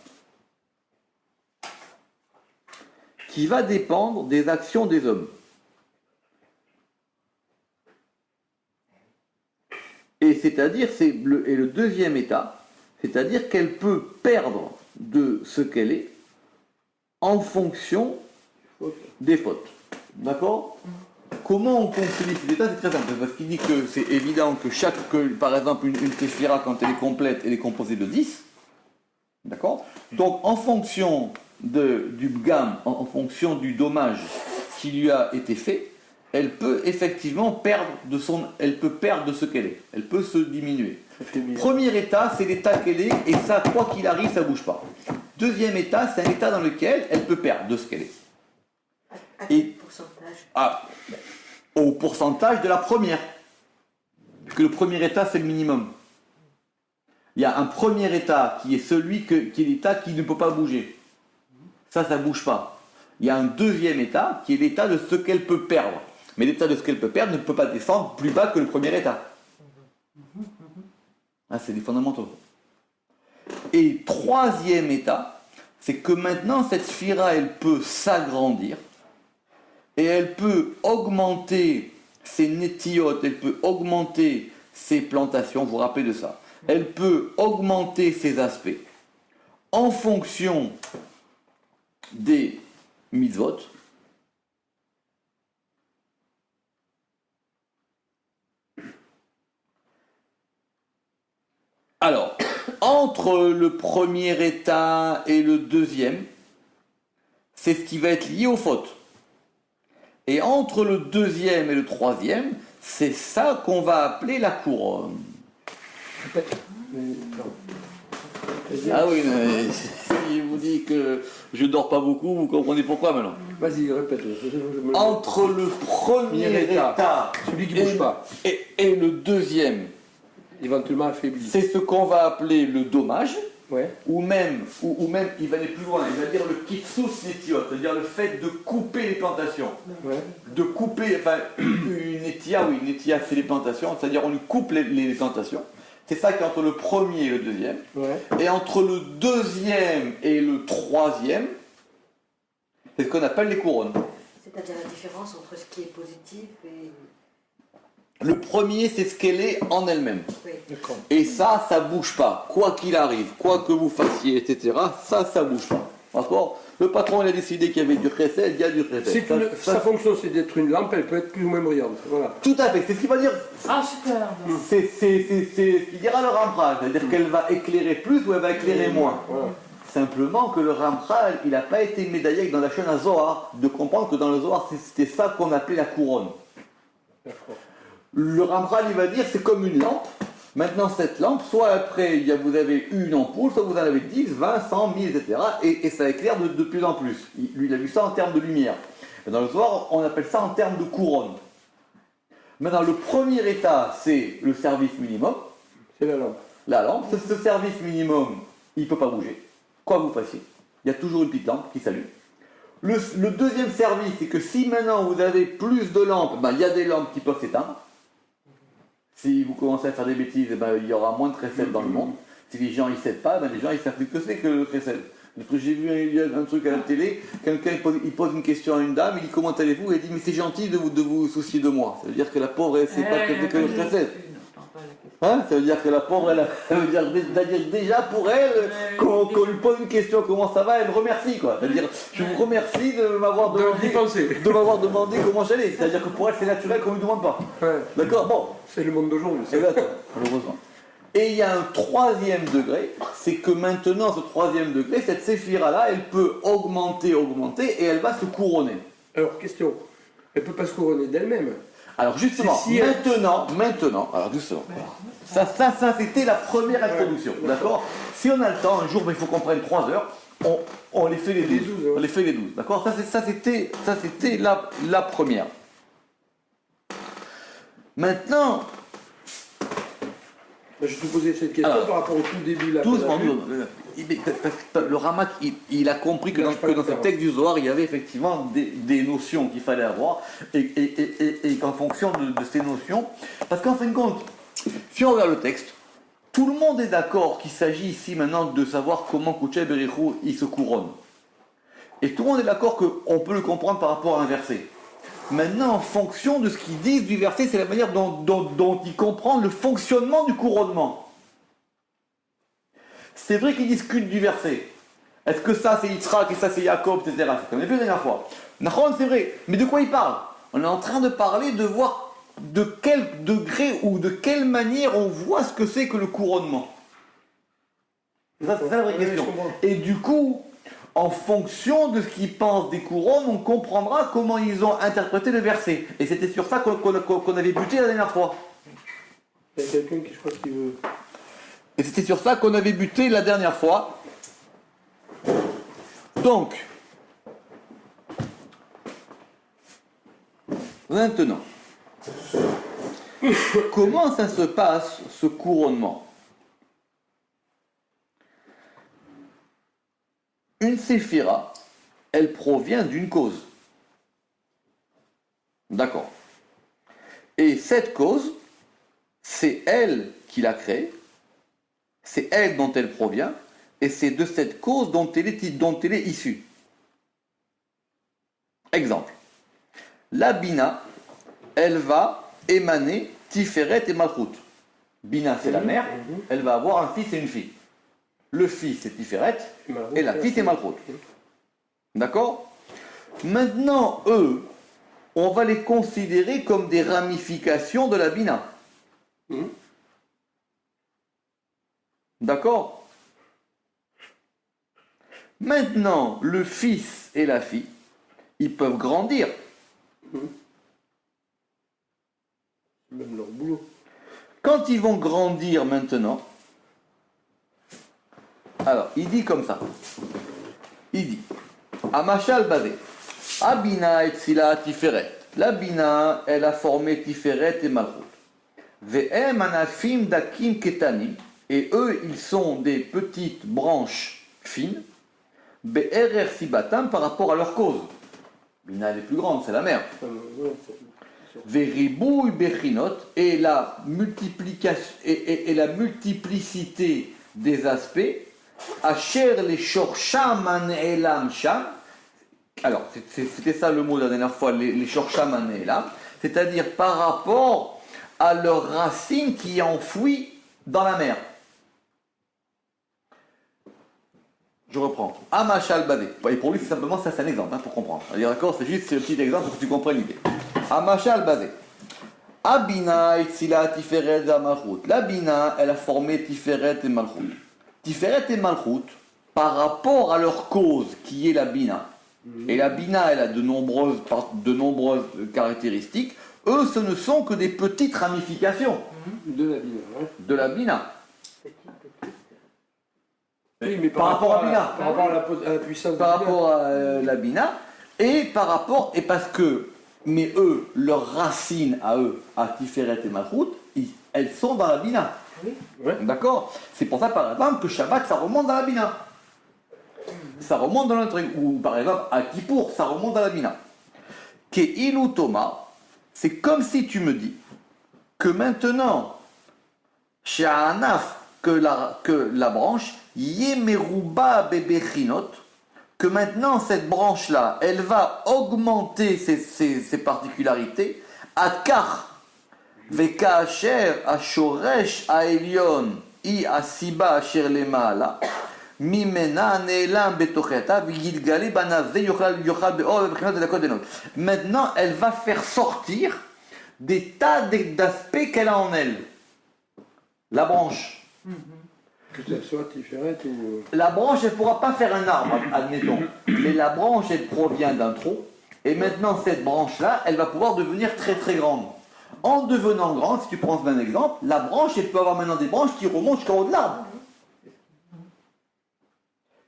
Speaker 2: qui va dépendre des actions des hommes. Et c'est-à-dire, le deuxième état, c'est-à-dire qu'elle peut perdre de ce qu'elle est en fonction des fautes. D'accord? Comment on concilie ces états? C'est très simple, parce qu'il dit que c'est évident que par exemple, une séphira, quand elle est complète, elle est composée de 10. D'accord? Donc, en fonction du bgam, en fonction du dommage qui lui a été fait, elle peut effectivement perdre de ce qu'elle est. Elle peut se diminuer. Premier état, c'est l'état qu'elle est, et ça, quoi qu'il arrive, ça ne bouge pas. Deuxième état, c'est un état dans lequel elle peut perdre de ce qu'elle est.
Speaker 4: À quel pourcentage?
Speaker 2: Au pourcentage de la première. Puisque le premier état, c'est le minimum. Il y a un premier état qui est qui est l'état qui ne peut pas bouger. Ça ne bouge pas. Il y a un deuxième état qui est l'état de ce qu'elle peut perdre. Mais l'état de ce qu'elle peut perdre ne peut pas descendre plus bas que le premier état. C'est des fondamentaux. Et troisième état, c'est que maintenant cette sphira, elle peut s'agrandir et elle peut augmenter ses nétiotes, elle peut augmenter ses plantations, vous vous rappelez de ça. Elle peut augmenter ses aspects en fonction des mitzvot. Alors, entre le premier état et le deuxième, c'est ce qui va être lié aux fautes. Et entre le deuxième et le troisième, c'est ça qu'on va appeler la couronne. Ah oui, mais si je vous dis que je dors pas beaucoup, vous comprenez pourquoi maintenant?
Speaker 1: Vas-y, répète.
Speaker 2: Entre le premier état,
Speaker 1: celui qui ne bouge pas,
Speaker 2: et le deuxième,
Speaker 1: éventuellement affaibli.
Speaker 2: C'est ce qu'on va appeler le dommage,
Speaker 1: ouais.
Speaker 2: ou même il va aller plus loin, il va dire le kitsus netiot, c'est-à-dire le fait de couper les plantations.
Speaker 1: Ouais.
Speaker 2: De couper, une netia c'est les plantations, c'est-à-dire on lui coupe les plantations. C'est ça qui est entre le premier et le deuxième.
Speaker 1: Ouais.
Speaker 2: Et entre le deuxième et le troisième, c'est ce qu'on appelle les couronnes.
Speaker 4: C'est-à-dire la différence entre ce qui est positif et...
Speaker 2: Le premier, c'est ce qu'elle est en elle-même.
Speaker 4: Oui.
Speaker 2: Et ça bouge pas. Quoi qu'il arrive, quoi que vous fassiez, etc., ça bouge pas. D'accord? Le patron, il a décidé qu'il y avait du chesed, il y a du chesed.
Speaker 1: Sa fonction, c'est d'être une lampe, elle peut être plus ou moins brillante. Voilà.
Speaker 2: Tout à fait, c'est ce qu'il va dire.
Speaker 5: Ah, super.
Speaker 2: C'est ce qu'il dira le Ramchal, c'est-à-dire qu'elle va éclairer plus ou elle va éclairer moins.
Speaker 1: Voilà.
Speaker 2: Simplement que le Ramchal, il n'a pas été médaillé dans la chaîne à Zohar, de comprendre que dans le Zohar, c'était ça qu'on appelait la couronne.
Speaker 1: D'accord.
Speaker 2: Le Ramchal, il va dire, c'est comme une lampe. Maintenant, cette lampe, soit après, vous avez une ampoule, soit vous en avez 10, 20, 100, 1000, etc. Et ça éclaire de plus en plus. Lui, il a vu ça en termes de lumière. Et dans le Zohar, on appelle ça en termes de couronne. Maintenant, le premier état, c'est le service minimum.
Speaker 1: C'est la lampe.
Speaker 2: La lampe, ce service minimum, il ne peut pas bouger. Quoi que vous fassiez. Il y a toujours une petite lampe qui s'allume. Le deuxième service, c'est que si maintenant vous avez plus de lampes, il y a des lampes qui peuvent s'éteindre. Si vous commencez à faire des bêtises, il y aura moins de recette dans le monde. Si les gens ils savent pas, ben les gens ils savent plus que c'est que le Chesed. Parce que j'ai vu un truc à la télé, quelqu'un il pose une question à une dame, il dit comment allez-vous, et il dit mais c'est gentil de vous soucier de moi. Ça veut dire que la pauvre elle sait pas ce que c'est que le Chesed. Hein, ça veut dire que la pauvre, ça veut dire déjà pour elle, qu'on lui pose une question, comment ça va, elle me remercie quoi. C'est-à-dire, je vous remercie de m'avoir demandé comment j'allais. C'est-à-dire que pour elle, c'est naturel qu'on ne lui demande pas.
Speaker 1: Ouais.
Speaker 2: D'accord. Bon.
Speaker 1: C'est le monde d'aujourd'hui.
Speaker 2: Exactement, malheureusement. Et il y a un troisième degré, c'est que maintenant, ce troisième degré, cette séphira-là, elle peut augmenter, et elle va se couronner.
Speaker 1: Alors, question. Elle ne peut pas se couronner d'elle-même.
Speaker 2: Alors justement, maintenant, alors justement, ça c'était la première introduction, d'accord. Si on a le temps, un jour, il faut qu'on prenne 3 heures, on les fait les 12, on les fait les 12, d'accord. Ça c'était la première. Maintenant,
Speaker 1: Je te posais cette question par rapport au tout début. Là,
Speaker 2: doucement, parce que le Ramak, il a compris que dans ce texte du Zohar, il y avait effectivement des notions qu'il fallait avoir, et qu'en fonction de ces notions, parce qu'en fin de compte, si on regarde le texte, tout le monde est d'accord qu'il s'agit ici maintenant de savoir comment Kouché Berichou il se couronne. Et tout le monde est d'accord qu'on peut le comprendre par rapport à un verset. Maintenant, en fonction de ce qu'ils disent du verset, c'est la manière dont ils comprennent le fonctionnement du couronnement. C'est vrai qu'ils discutent du verset. Est-ce que ça c'est Yitzhak et ça c'est Jacob, etc. C'est comme on a vu la dernière fois. Nahon, c'est vrai. Mais de quoi il parle? On est en train de parler de voir de quel degré ou de quelle manière on voit ce que c'est que le couronnement. C'est ça la vraie question. Et du coup, en fonction de ce qu'ils pensent des couronnes, on comprendra comment ils ont interprété le verset. Et c'était sur ça qu'on avait buté la dernière fois.
Speaker 1: Il y a quelqu'un qui, je crois, qui veut...
Speaker 2: Et c'était sur ça qu'on avait buté la dernière fois. Donc, maintenant, comment ça se passe, ce couronnement? Une séphira, elle provient d'une cause. D'accord. Et cette cause, c'est elle qui l'a créée, c'est elle dont elle provient, et c'est de cette cause dont elle est issue. Exemple. La Bina, elle va émaner Tiferet et Malchut. Bina, c'est la mère, elle va avoir un fils et une fille. Le fils, c'est Tiferet, et la fille, c'est Malchut. D'accord? Maintenant, eux, on va les considérer comme des ramifications de la Bina. D'accord? Maintenant, le fils et la fille, ils peuvent grandir.
Speaker 1: Même leur boulot.
Speaker 2: Quand ils vont grandir maintenant, alors, il dit comme ça. Il dit, Amashal Bazé, Abina et Tzila Tiferet. La Bina, elle a formé Tiferet et Malchut. Ve'em anafim dakim ketani. Et eux, ils sont des petites branches fines. Be'erer sibatam par rapport à leur cause. Bina, elle est plus grande, c'est la mère. Veribou bechinot, et la multiplication et la multiplicité des aspects. Asher les shorsham anelam sham. Alors, c'était ça le mot la dernière fois, les shorsham anelam, c'est-à-dire par rapport à leurs racines qui est enfouie dans la mer. Je reprends. Amashal Badé. Et pour lui, c'est simplement ça, c'est un exemple, pour comprendre. D'accord, c'est juste un petit exemple pour que tu comprennes l'idée. Amashal Badé. Abina et Tzila Tiferet et Malchut. La Bina, elle a formé Tiferet et Malchut. Tiferet et Malchut, par rapport à leur cause, qui est la Bina, et la Bina, elle a de nombreuses caractéristiques, eux, ce ne sont que des petites ramifications
Speaker 1: de la Bina. Ouais.
Speaker 2: de la Bina.
Speaker 1: Oui, mais
Speaker 2: Par rapport à Bina.
Speaker 1: Par rapport à la puissance
Speaker 2: Par
Speaker 1: de Bina.
Speaker 2: rapport à la Bina, et parce que, mais eux, leurs racines à eux, à Tiferet et Malchut, elles sont dans la Bina.
Speaker 5: Oui.
Speaker 1: Ouais.
Speaker 2: D'accord? C'est pour ça, par exemple, que Shabbat, ça remonte dans la Bina. Ça remonte dans le truc. Ou par exemple, à Kippour, ça remonte dans la Bina. Ke'ilu Thomas, c'est comme si tu me dis que maintenant, Sha'anaf, que la branche, Yemeruba Bebechinot, que maintenant cette branche-là, elle va augmenter ses particularités, Akar, Vekaasher, Ashoresh, Aelion, I Asiba, Asher Lemaala, Mimena, Neelam, Betocheta, Vigilgali, Banave, Yochal, Beor, Bebechinot, de la Kodenot. Maintenant, elle va faire sortir des tas d'aspects qu'elle a en elle. La branche.
Speaker 1: Que ça soit Tiferet ou...
Speaker 2: La branche, elle ne pourra pas faire un arbre, admettons. Mais la branche, elle provient d'un tronc. Et maintenant, cette branche-là, elle va pouvoir devenir très très grande. En devenant grande, si tu prends un exemple, la branche, elle peut avoir maintenant des branches qui remontent jusqu'en haut de l'arbre.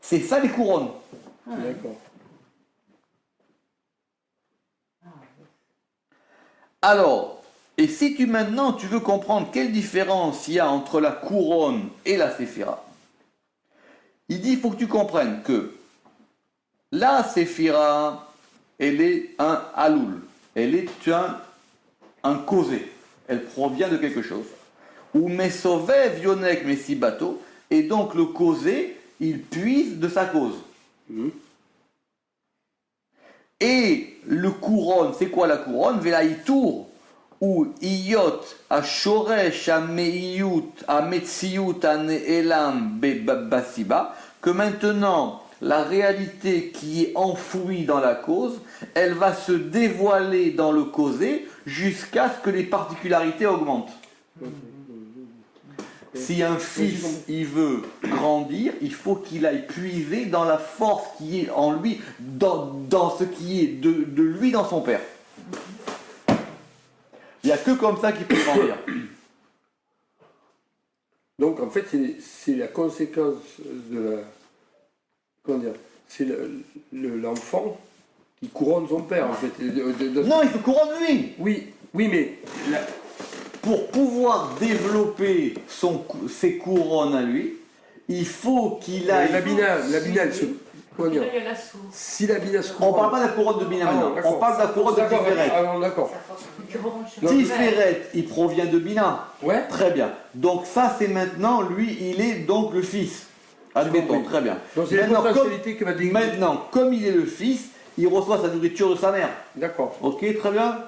Speaker 2: C'est ça les couronnes.
Speaker 1: D'accord.
Speaker 2: Alors, et si maintenant tu veux comprendre quelle différence il y a entre la couronne et la séphira, il dit il faut que tu comprennes que la séphira, elle est un haloul, elle est un causé, elle provient de quelque chose. Ou mesovev yonek mesibato, et donc le causé, il puise de sa cause. Et le couronne, c'est quoi la couronne? Velaïtour, ou iyot, ashoresh, ameiyut, ametziut, aneelam, basiba, que maintenant, la réalité qui est enfouie dans la cause, elle va se dévoiler dans le causé jusqu'à ce que les particularités augmentent. Si un fils, il veut grandir, il faut qu'il aille puiser dans la force qui est en lui, dans ce qui est de lui dans son père. Il n'y a que comme ça qu'il peut grandir.
Speaker 1: Donc en fait, c'est la conséquence de la... Comment dire? C'est l'enfant qui couronne son père en fait.
Speaker 2: Non, il se couronne lui.
Speaker 1: Oui, mais...
Speaker 2: Pour pouvoir développer ses couronnes à lui, il faut qu'il aille...
Speaker 1: La bina, elle se... Comment dire?
Speaker 5: Il y a la source.
Speaker 1: Si la bina se
Speaker 2: On ne
Speaker 1: couronne...
Speaker 2: parle pas de la couronne de Bina maintenant,
Speaker 1: d'accord.
Speaker 2: on parle de la couronne de Tiferet.
Speaker 1: Ah non, d'accord.
Speaker 2: Tiferet, il provient de Bina.
Speaker 1: Ouais.
Speaker 2: Très bien. Donc ça, c'est maintenant, lui, il est donc le fils. Admettons, très bien.
Speaker 1: Donc c'est la potentialité qui va dégager.
Speaker 2: Maintenant, comme il est le fils, il reçoit sa nourriture de sa mère.
Speaker 1: D'accord.
Speaker 2: Ok, très bien.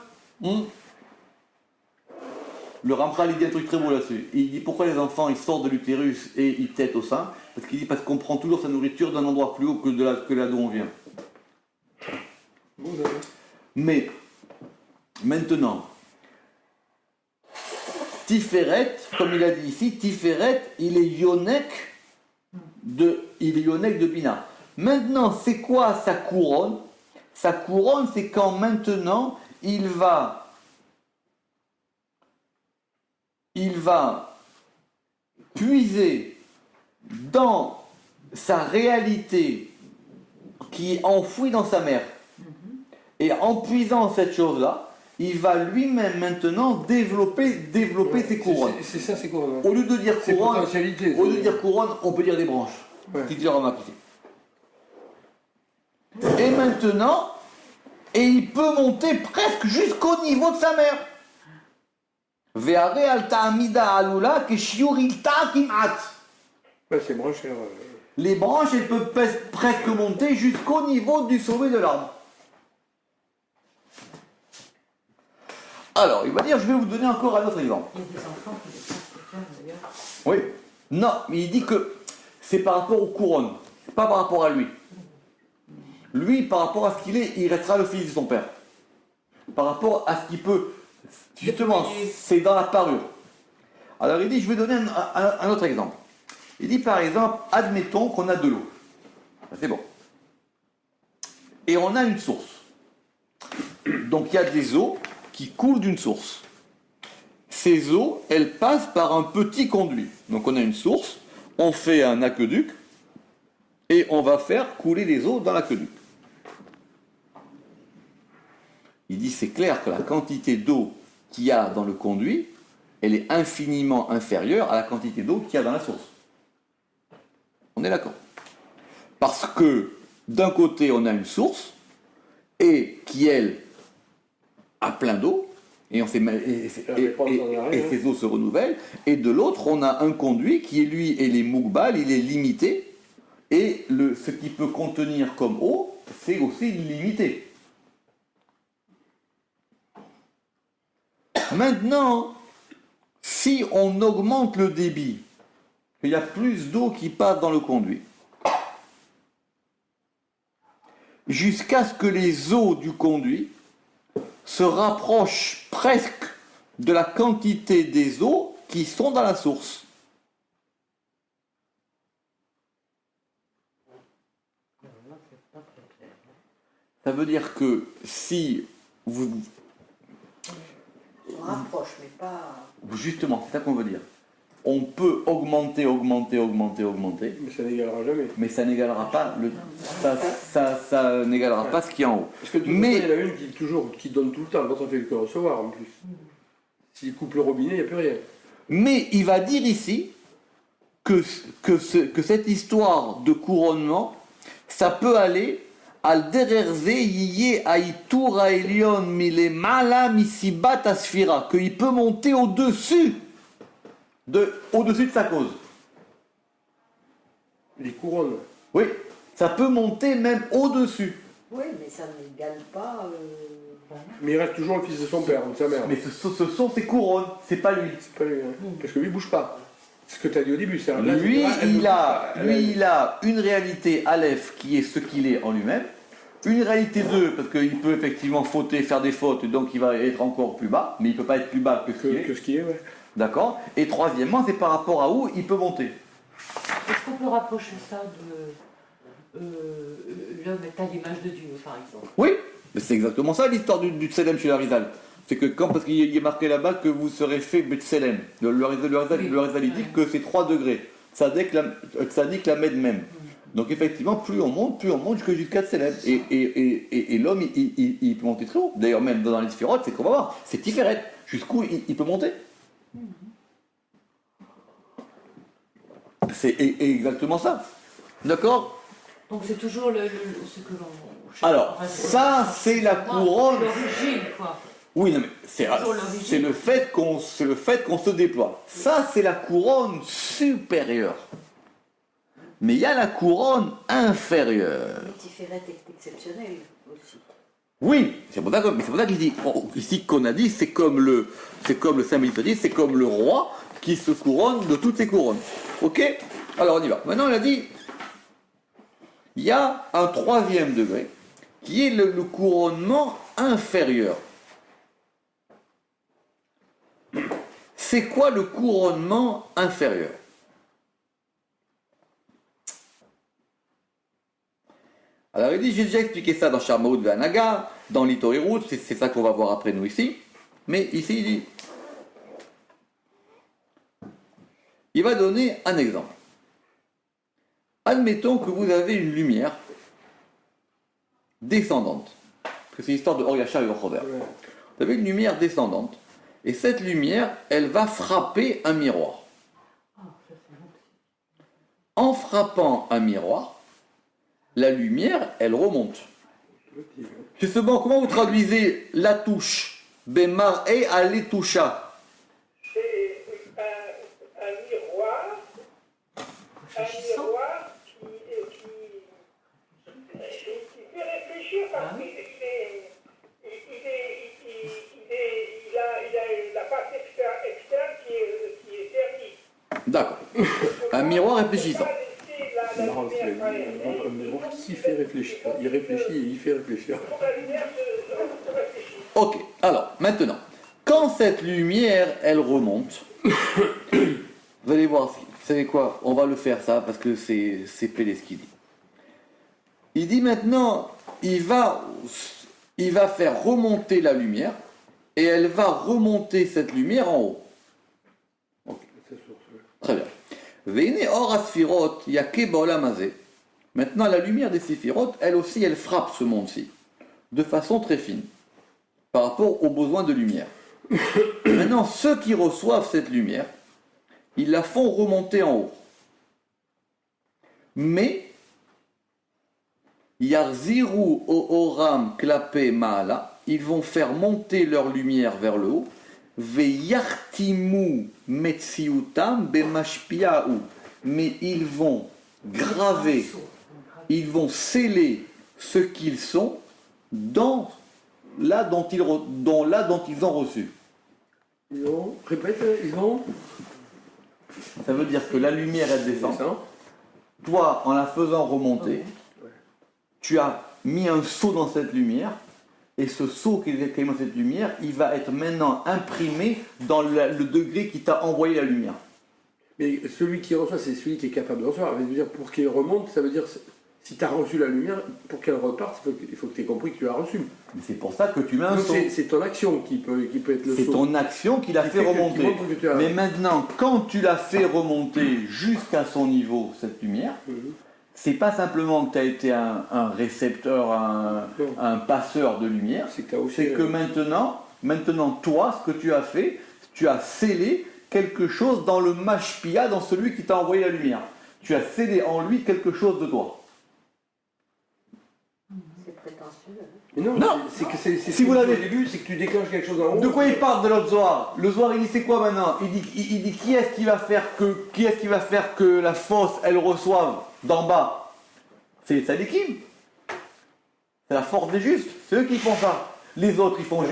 Speaker 2: Le Ramchal, il dit un truc très beau là-dessus. Il dit pourquoi les enfants ils sortent de l'utérus et ils têtent au sein? Parce qu'il dit parce qu'on prend toujours sa nourriture d'un endroit plus haut que là d'où on vient. Mais maintenant, Tiferet, comme il a dit ici, Tiferet, il est Yonek de Bina. Maintenant, c'est quoi sa couronne? Sa couronne, c'est quand maintenant il va puiser dans sa réalité qui est enfouie dans sa mère. Et en puisant cette chose-là, il va lui-même maintenant développer ses couronnes.
Speaker 1: C'est ça, c'est couronne.
Speaker 2: Au lieu de dire couronne, on peut dire des branches.
Speaker 1: Ouais.
Speaker 2: C'est déjà remarqué. Et maintenant, il peut monter presque jusqu'au niveau de sa mère. Ve'are al ta'amida alula que shiurilta kimat.
Speaker 1: Ouais, c'est branché.
Speaker 2: Les branches, elles peuvent presque monter jusqu'au niveau du sommet de l'arbre. Alors, il va dire, je vais vous donner encore un autre exemple.
Speaker 5: Il y a des enfants qui ne savent pas faire d'ailleurs.
Speaker 2: Oui. Non, mais il dit que c'est par rapport aux couronnes, pas par rapport à lui. Lui, par rapport à ce qu'il est, il restera le fils de son père. Par rapport à ce qu'il peut... Justement, c'est dans la parure. Alors il dit, je vais donner un autre exemple. Il dit par exemple, admettons qu'on a de l'eau. C'est bon. Et on a une source. Donc il y a des eaux qui coulent d'une source. Ces eaux, elles passent par un petit conduit. Donc on a une source, on fait un aqueduc, et on va faire couler les eaux dans l'aqueduc. Il dit, c'est clair que la quantité d'eau qu'il y a dans le conduit, elle est infiniment inférieure à la quantité d'eau qu'il y a dans la source. On est d'accord? Parce que d'un côté, on a une source, et qui, elle, a plein d'eau, et
Speaker 1: réponse en arrière.
Speaker 2: ces eaux se renouvellent, et de l'autre, on a un conduit qui, lui, est les Mugbal, il est limité, et ce qu'il peut contenir comme eau, c'est aussi limité. Maintenant, si on augmente le débit, il y a plus d'eau qui passe dans le conduit, jusqu'à ce que les eaux du conduit se rapprochent presque de la quantité des eaux qui sont dans la source. Ça veut dire que si vous...
Speaker 4: On rapproche, mais pas...
Speaker 2: Justement, c'est ça qu'on veut dire. On peut augmenter,
Speaker 1: Mais ça n'égalera jamais.
Speaker 2: mais ça n'égalera pas ça n'égalera pas ce qui est en haut.
Speaker 1: Parce que de toute façon, il y en a une qui donne tout le temps, l'autre fait que recevoir en plus. S'il coupe le robinet, il n'y a plus rien.
Speaker 2: Mais il va dire ici que cette histoire de couronnement, ça peut aller al dererze yiye aitur aelion milemala misibat asfira, qu'il peut monter au-dessus de sa cause.
Speaker 1: Les couronnes.
Speaker 2: Oui, ça peut monter même au-dessus.
Speaker 4: Oui, mais ça n'égale pas...
Speaker 1: Mais il reste toujours le fils de son père ou de sa mère.
Speaker 2: Mais ce sont ses couronnes, c'est pas lui.
Speaker 1: C'est pas lui, hein. Parce que lui, il bouge pas. C'est ce que tu as dit au début. C'est
Speaker 2: Lui, il a une réalité Aleph qui est ce qu'il est en lui-même, une réalité 2 parce qu'il peut effectivement fauter, faire des fautes, donc il va être encore plus bas, mais il ne peut pas être plus bas que ce qu'il est.
Speaker 1: Ouais.
Speaker 2: D'accord. Et troisièmement, c'est par rapport à où il peut monter.
Speaker 5: Est-ce qu'on peut rapprocher ça de l'homme est à l'image de Dieu, par exemple?
Speaker 2: Oui, mais c'est exactement ça l'histoire du Tselem chez l'Arizal. C'est que parce qu'il est marqué là-bas que vous serez fait Tselem. Le Arizal il dit que c'est 3 degrés. Ça dit que la med même. Donc effectivement, plus on monte jusqu'à Tselem. Et l'homme, il peut monter très haut. D'ailleurs, même dans les sphérotes, c'est qu'on va voir. C'est Tiferet. Jusqu'où il peut monter. C'est exactement ça. D'accord?
Speaker 5: Donc c'est toujours ce que l'on...
Speaker 2: Alors, ça, c'est la couronne.
Speaker 5: L'origine, quoi.
Speaker 2: Oui, non, mais c'est le fait qu'on se déploie. Ça, c'est la couronne supérieure. Mais il y a la couronne inférieure.
Speaker 4: Le Tiferet est exceptionnel aussi.
Speaker 2: Oui, c'est pour ça qu'il dit, ici qu'on a dit, c'est comme le Saint Mélitre dit, c'est comme le roi qui se couronne de toutes ses couronnes. Ok? Alors on y va. Maintenant, on a dit, il y a un 3e degré qui est le couronnement inférieur. C'est quoi le couronnement inférieur? Alors il dit, j'ai déjà expliqué ça dans Sharmaout Vanaga, dans l'Itorirut, c'est ça qu'on va voir après nous ici. Mais ici, il dit, il va donner un exemple. Admettons que vous avez une lumière descendante. Parce que c'est l'histoire de Or Yachar et Or Chover. Vous avez une lumière descendante. Et cette lumière, elle va frapper un miroir. En frappant un miroir, la lumière, elle remonte. Justement, comment vous traduisez la touche? Bemar et aletoucha.
Speaker 6: C'est un miroir qui fait réfléchir parce qu'il a la face externe qui est ternie.
Speaker 2: D'accord. Un miroir réfléchissant.
Speaker 1: Un miroir qui fait réfléchir. Il réfléchit et il fait réfléchir.
Speaker 2: Ok, alors, maintenant, quand cette lumière, elle remonte, vous allez voir, vous savez quoi, on va le faire ça, parce que c'est Pélé ce qu'il dit. Il dit maintenant, il va faire remonter la lumière, et elle va remonter cette lumière en haut. Ok, très bien. Veine or asfirot yake baolam hazeh. Maintenant, la lumière des séphirot, elle aussi, elle frappe ce monde-ci, de façon très fine, par rapport aux besoins de lumière. Maintenant, ceux qui reçoivent cette lumière, ils la font remonter en haut. Mais, yarziru oram klape maala, ils vont faire monter leur lumière vers le haut. Veyartimu metsiutam bemashpiahu. Mais ils vont graver, ils vont sceller ce qu'ils sont dans là dont ils ont reçu.
Speaker 1: Répète, ils ont.
Speaker 2: Ça veut dire que la lumière, elle descend. Toi, en la faisant remonter, tu as mis un seau dans cette lumière, et ce seau qui est dans cette lumière, il va être maintenant imprimé dans le degré qui t'a envoyé la lumière.
Speaker 1: Mais celui qui reçoit, c'est celui qui est capable de recevoir. Ça veut dire, pour qu'il remonte, ça veut dire, si tu as reçu la lumière, pour qu'elle reparte, il faut que tu aies compris que tu l'as reçue.
Speaker 2: Mais c'est pour ça que tu mets un seau.
Speaker 1: C'est ton action qui peut être le seau.
Speaker 2: C'est ton action qui l'a fait remonter. Mais maintenant, quand tu l'as fait remonter jusqu'à son niveau, cette lumière, c'est pas simplement que tu as été un récepteur, un passeur de lumière, c'est que maintenant, toi, ce que tu as fait, tu as scellé quelque chose dans le mashpia, dans celui qui t'a envoyé la lumière. Tu as scellé en lui quelque chose de toi.
Speaker 4: C'est prétentieux.
Speaker 1: Mais non, c'est que
Speaker 2: si vous l'avez
Speaker 1: vu, c'est que tu déclenches quelque chose en haut.
Speaker 2: De quoi il parle de l'autre Zohar? Le Zohar, il dit c'est quoi maintenant? Il dit qui est-ce qui va faire que la fosse elle reçoive d'en bas? C'est les tzadikim. C'est la force des justes. C'est eux qui font ça. Les autres ils font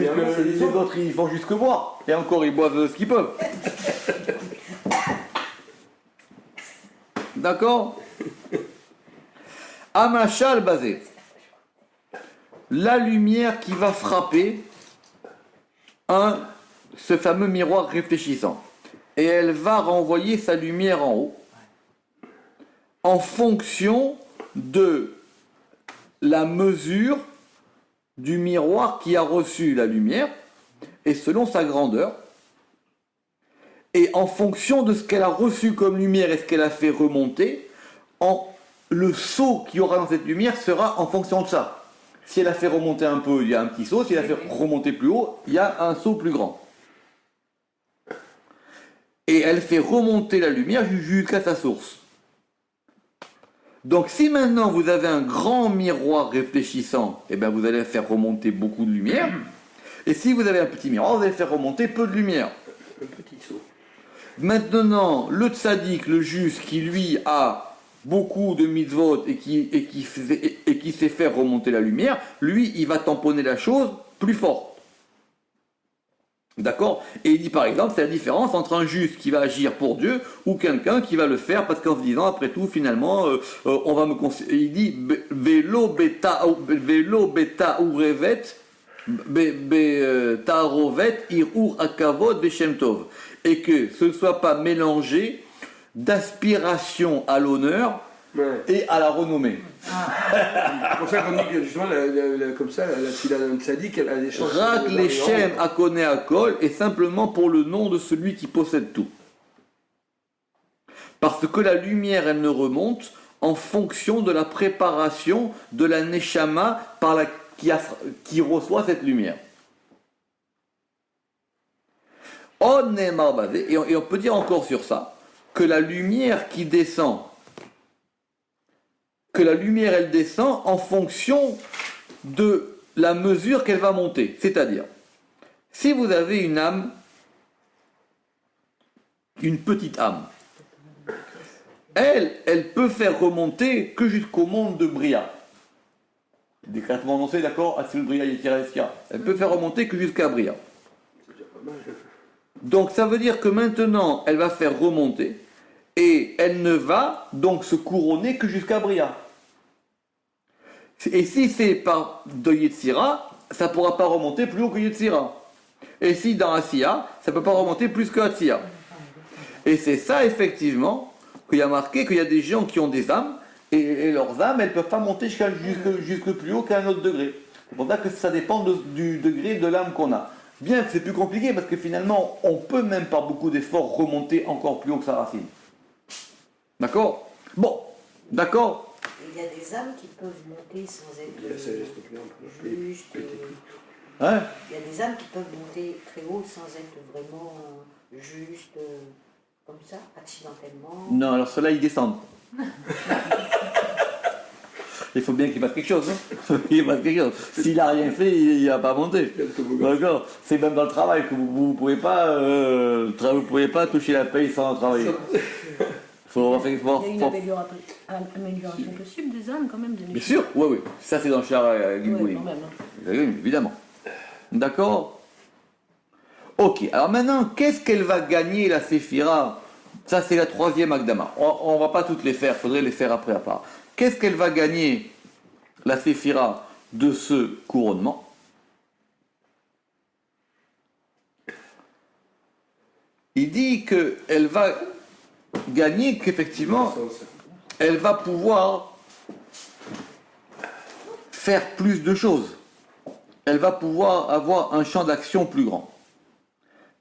Speaker 2: juste que boire. Et encore ils boivent ce qu'ils peuvent. D'accord? Amachal basé. La lumière qui va frapper ce fameux miroir réfléchissant. Et elle va renvoyer sa lumière en haut en fonction de la mesure du miroir qui a reçu la lumière et selon sa grandeur. Et en fonction de ce qu'elle a reçu comme lumière et ce qu'elle a fait remonter, le saut qu'il y aura dans cette lumière sera en fonction de ça. Si elle a fait remonter un peu, il y a un petit saut. Si elle a fait remonter plus haut, il y a un saut plus grand. Et elle fait remonter la lumière jusqu'à sa source. Donc si maintenant vous avez un grand miroir réfléchissant, eh bien vous allez faire remonter beaucoup de lumière. Et si vous avez un petit miroir, vous allez faire remonter peu de lumière.
Speaker 1: Un petit saut.
Speaker 2: Maintenant, le tzaddik, le juste, qui lui a beaucoup de mitzvot et qui sait faire remonter la lumière, lui, il va tamponner la chose plus forte. D'accord? Et il dit par exemple, c'est la différence entre un juste qui va agir pour Dieu ou quelqu'un qui va le faire parce qu'en se disant, après tout, finalement, on va me conseiller. Il dit, Velo beta urevet, tarovet, irur akavod, beshem tov. Et que ce ne soit pas mélangé d'aspiration à l'honneur et à la renommée.
Speaker 1: C'est pour ça qu'on dit que justement, comme ça, la fila d'un tzaddik, elle a des chances.
Speaker 2: Rak leshem akone akol est simplement pour le nom de celui qui possède tout. Parce que la lumière, elle ne remonte en fonction de la préparation de la neshama qui reçoit cette lumière. Et on peut dire encore sur ça que la lumière qui descend, elle descend en fonction de la mesure qu'elle va monter. C'est-à-dire, si vous avez une âme, une petite âme, elle peut faire remonter que jusqu'au monde de Bria. Décrètement annoncé, d'accord? Asil Bria Yetiraeskia. Elle peut faire remonter que jusqu'à Bria. Donc ça veut dire que maintenant, elle va faire remonter et elle ne va donc se couronner que jusqu'à Bria. Et si c'est par de Yetzira, ça ne pourra pas remonter plus haut que Yetzira. Et si dans Asiya, ça ne peut pas remonter plus que Asiya. Et c'est ça effectivement qu'il y a marqué qu'il y a des gens qui ont des âmes et leurs âmes, elles ne peuvent pas monter jusque plus haut qu'à un autre degré. C'est pour ça que ça dépend du degré de l'âme qu'on a. Bien que c'est plus compliqué parce que finalement, on peut même par beaucoup d'efforts remonter encore plus haut que sa racine. D'accord? Bon, d'accord?
Speaker 4: Il y a des âmes qui peuvent monter sans être juste.
Speaker 2: Hein?
Speaker 4: Il y a des âmes qui peuvent monter très haut sans être vraiment juste, comme ça, accidentellement.
Speaker 2: Non, alors ceux-là, ils descendent. Il Il faut bien qu'il fasse quelque chose. Hein. Il fasse quelque chose. S'il n'a rien fait, il ne va pas monter. D'accord. C'est même dans le travail que vous ne pouvez pas toucher la paye sans travailler.
Speaker 3: Il y a une amélioration possible des ânes quand même.
Speaker 2: Bien sûr, oui. Ça c'est dans le char Gilgoulim. Oui, évidemment. D'accord. Ok, alors maintenant, qu'est-ce qu'elle va gagner la Séphira? Ça c'est la troisième Akdama. On ne va pas toutes les faire, il faudrait les faire après à part. Qu'est-ce qu'elle va gagner la Séphira de ce couronnement? Il dit qu'elle va gagner, qu'effectivement, elle va pouvoir faire plus de choses. Elle va pouvoir avoir un champ d'action plus grand.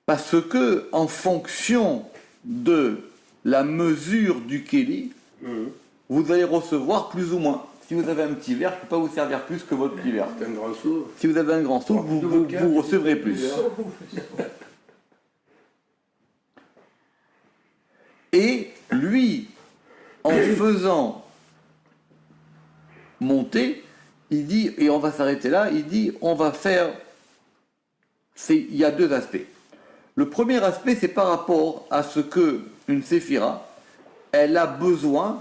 Speaker 2: Parce que, en fonction de la mesure du Kéli, vous allez recevoir plus ou moins. Si vous avez un petit verre, je ne peux pas vous servir plus que votre petit verre.
Speaker 1: C'est un grand sou.
Speaker 2: Si vous avez un grand sou, vous recevrez plus. Et lui, en faisant monter, il dit, et on va s'arrêter là, il dit, on va faire, il y a deux aspects. Le premier aspect, c'est par rapport à ce que une séphira, elle a besoin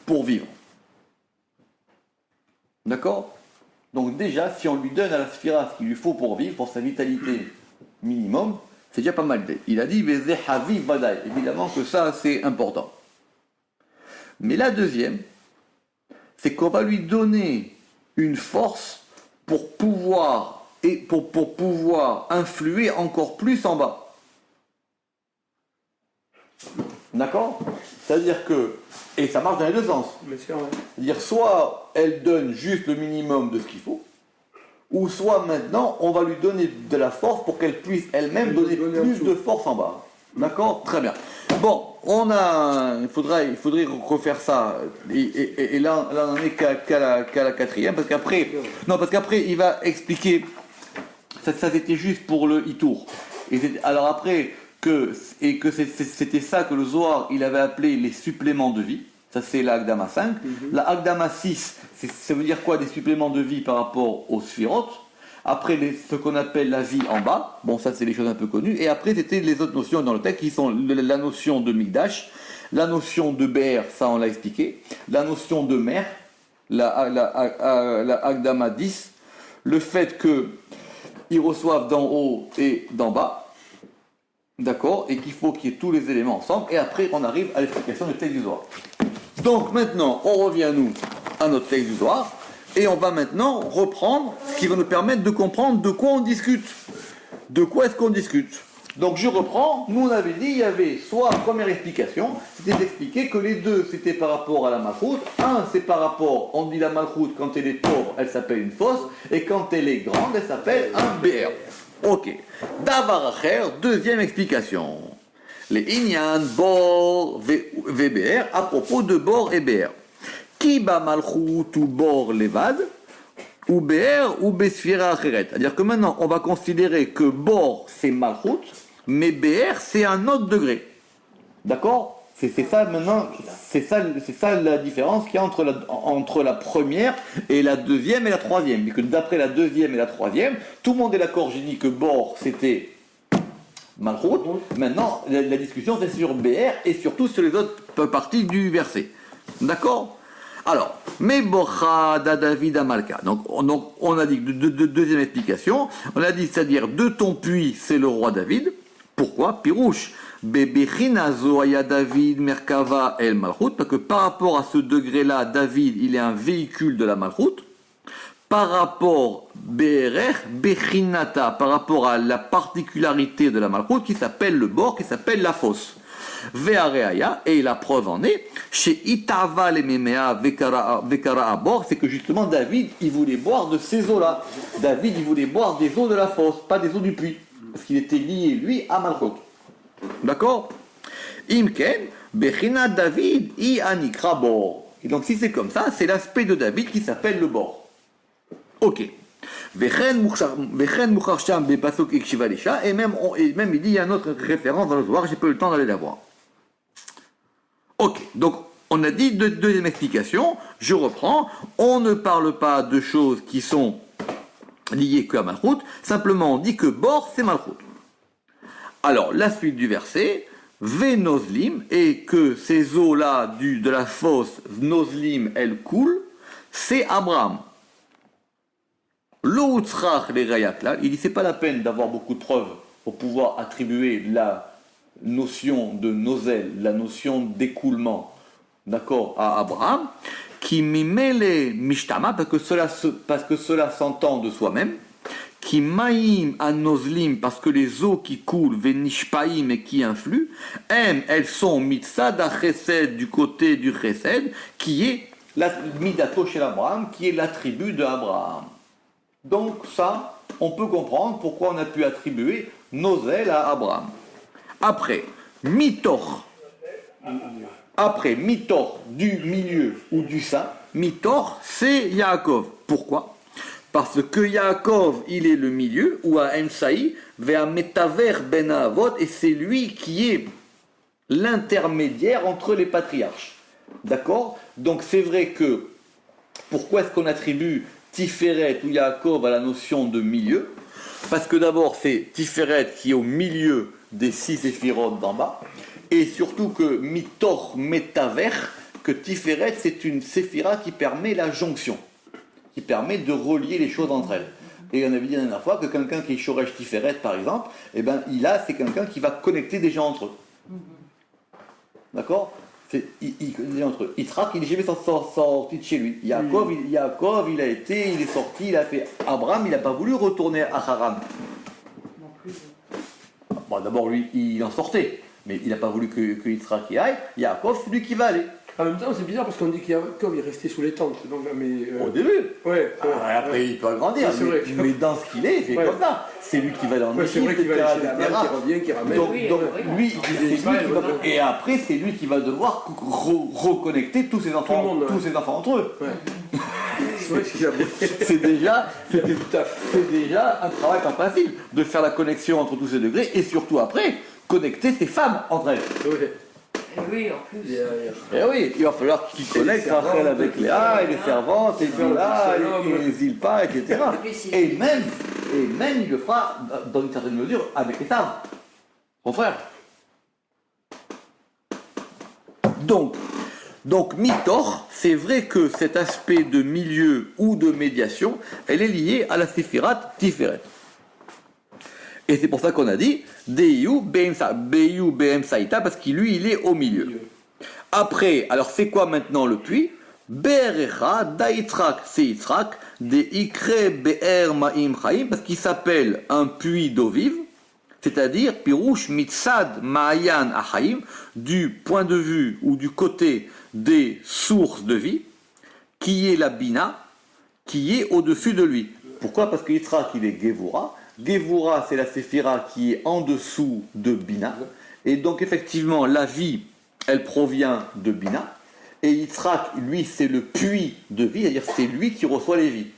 Speaker 2: pour vivre. D'accord? Donc déjà, si on lui donne à la séphira ce qu'il lui faut pour vivre, pour sa vitalité minimum, c'est déjà pas mal. Il a dit, évidemment que ça, c'est important. Mais la deuxième, c'est qu'on va lui donner une force pour pouvoir influer encore plus en bas. D'accord? C'est-à-dire que, et ça marche dans les deux sens. C'est-à-dire soit elle donne juste le minimum de ce qu'il faut, ou soit maintenant on va lui donner de la force pour qu'elle puisse elle-même donner plus de force en bas. D'accord? Très bien. Bon, il faudrait refaire ça. Et là, on n'en est qu'à la quatrième, parce qu'après il va expliquer. Ça c'était juste pour le Itour. Alors après c'était ça que le Zohar il avait appelé les suppléments de vie. Ça c'est la Akdama 5. La Akdama 6, ça veut dire quoi? Des suppléments de vie par rapport aux Sphirot. Après, ce qu'on appelle la vie en bas, bon ça c'est les choses un peu connues, et après c'était les autres notions dans le texte qui sont la notion de Mikdash, la notion de Be'er, ça on l'a expliqué, la notion de mer, la Akdama 10, le fait qu'ils reçoivent d'en haut et d'en bas, d'accord, et qu'il faut qu'il y ait tous les éléments ensemble, et après on arrive à l'explication du texte du Zohar. Donc maintenant, on revient nous à notre texte du Zohar, et on va maintenant reprendre ce qui va nous permettre de comprendre de quoi on discute. De quoi est-ce qu'on discute? Donc je reprends, nous on avait dit, il y avait soit première explication, c'était d'expliquer que les deux c'était par rapport à la malchoute. Un c'est par rapport, on dit la malchoute quand elle est pauvre, elle s'appelle une fosse, et quand elle est grande, elle s'appelle un BR. Ok. Davar acher, deuxième explication. Les Inyan, Bor, VBR, à propos de Bor et BR. Kiba malchut ou Bor levad, ou BR ou Besfira acheret. C'est-à-dire que maintenant, on va considérer que Bor, c'est malchut, mais BR, c'est un autre degré. D'accord? C'est ça maintenant, c'est ça la différence qu'il y a entre la première et la deuxième et la troisième. Puisque d'après la deuxième et la troisième, tout le monde est d'accord, j'ai dit que Bor, c'était malchut. Maintenant, la discussion, c'est sur BR et surtout sur les autres parties du verset. D'accord? Alors, Mebocha da David Amalka. Donc, on a dit deuxième explication. On a dit, c'est-à-dire de ton puits, c'est le roi David. Pourquoi? Pirouche. Bebechina zoaya David Merkava el Malchut. Parce que par rapport à ce degré-là, David, il est un véhicule de la Malchut. Par rapport BRR, Bechinata, par rapport à la particularité de la Malchut qui s'appelle le bord, qui s'appelle la fosse. Ve'areaya, et la preuve en est, chez Itava les Memea Vekara à bord, c'est que justement David, il voulait boire de ces eaux-là. David, il voulait boire des eaux de la fosse, pas des eaux du puits. Parce qu'il était lié, lui, à Malchut. D'accord? Imken, Bechina David, I Anikra bord. Et donc, si c'est comme ça, c'est l'aspect de David qui s'appelle le bord. Ok. Et même il dit, il y a une autre référence dans le Zohar, j'ai pas eu le temps d'aller la voir. Ok, donc on a dit, deuxième explication, je reprends, on ne parle pas de choses qui sont liées qu'à Malchut, simplement on dit que Bor, c'est Malchut. Alors, la suite du verset, Venozlim, et que ces eaux-là de la fosse, Nozlim, elles coulent, c'est Abraham. L'Outzrach les Rayakla, il dit c'est pas la peine d'avoir beaucoup de preuves pour pouvoir attribuer la notion de nozel, la notion d'écoulement, d'accord, à Abraham, qui mimele mishtama, parce que cela s'entend de soi-même, qui maïm à nozlim, parce que les eaux qui coulent, venishpaim et qui influent, elles sont mitzad à chesed, du côté du chesed, qui est la midato chez Abraham, qui est l'attribut de Abraham. Donc ça, on peut comprendre pourquoi on a pu attribuer nozel à Abraham. Après, mitor du milieu ou du sein, mitor, c'est Yaakov. Pourquoi? Parce que Yaakov, il est le milieu, ou à Emsaï, vers Metaver Ben Avot, et c'est lui qui est l'intermédiaire entre les patriarches. D'accord? Donc c'est vrai que, pourquoi est-ce qu'on attribue Tiferet ou Yaakov à la notion de milieu? Parce que d'abord, c'est Tiferet qui est au milieu des 6 séphirotes d'en bas, et surtout que Mitor Metaver, que Tiferet, c'est une séphira qui permet la jonction, qui permet de relier les choses entre elles. Et on avait dit la dernière fois que quelqu'un qui est Shoresh Tiferet, par exemple, eh ben, c'est quelqu'un qui va connecter des gens entre eux. D'accord? Il connecte des gens entre eux. Yitzhak, il n'est jamais sorti de chez lui. Yaakov, il est sorti, il a fait. Abraham, il n'a pas voulu retourner à Haran.
Speaker 5: Non plus.
Speaker 2: Bon, d'abord, lui, il en sortait, mais il n'a pas voulu que Yitzhak y aille. Yaakov, c'est lui qui va aller.
Speaker 1: En même temps, c'est bizarre parce qu'on dit qu'Yaakov est resté sous les tentes. Donc,
Speaker 2: Au début.
Speaker 1: Ouais.
Speaker 2: Après, il peut agrandir.
Speaker 1: C'est vrai.
Speaker 2: Mais dans ce qu'il est, c'est comme ça. C'est lui qui va dans le
Speaker 1: C'est vrai qu'il va aller chez la mère, qui revient, qui ramène.
Speaker 2: Donc, lui,
Speaker 1: Il
Speaker 2: c'est
Speaker 1: est
Speaker 2: lui qui va...
Speaker 1: ouais.
Speaker 2: Et après, c'est lui qui va devoir reconnecter tous ses enfants,
Speaker 1: Tout le monde,
Speaker 2: tous ses enfants entre eux.
Speaker 1: Ouais. C'est vrai qu'il a
Speaker 2: C'est déjà un travail par principe de faire la connexion entre tous ces degrés et surtout après, connecter ces femmes entre elles.
Speaker 1: Ouais.
Speaker 5: Et oui, en plus.
Speaker 2: Et oui, il va falloir qu'ils connectent Rachel avec Léa, et les servantes, et Bila, et les Zilpa, etc. Et même, il le fera, dans une certaine mesure, avec les femmes, son frère. Donc, Mitor, c'est vrai que cet aspect de milieu ou de médiation, elle est liée à la Séphirat Tiferet. Et c'est pour ça qu'on a dit Beyu Be'em Saïta, parce qu'il lui, il est au milieu. Après, alors c'est quoi maintenant le puits? Be'erecha Da'itzrak, c'est Yitzhak, de Ikre Be'er Ma'im Chaim, parce qu'il s'appelle un puits d'eau vive, c'est-à-dire Pirouche Mitzad Ma'ayan Achaim, du point de vue ou du côté des sources de vie, qui est la Bina, qui est au-dessus de lui. Pourquoi? Parce que Yitzhak, il est Gevura. Gevura, c'est la séphira qui est en dessous de Bina. Et donc, effectivement, la vie, elle provient de Bina. Et Yitzhak, lui, c'est le puits de vie, c'est-à-dire c'est lui qui reçoit les vies.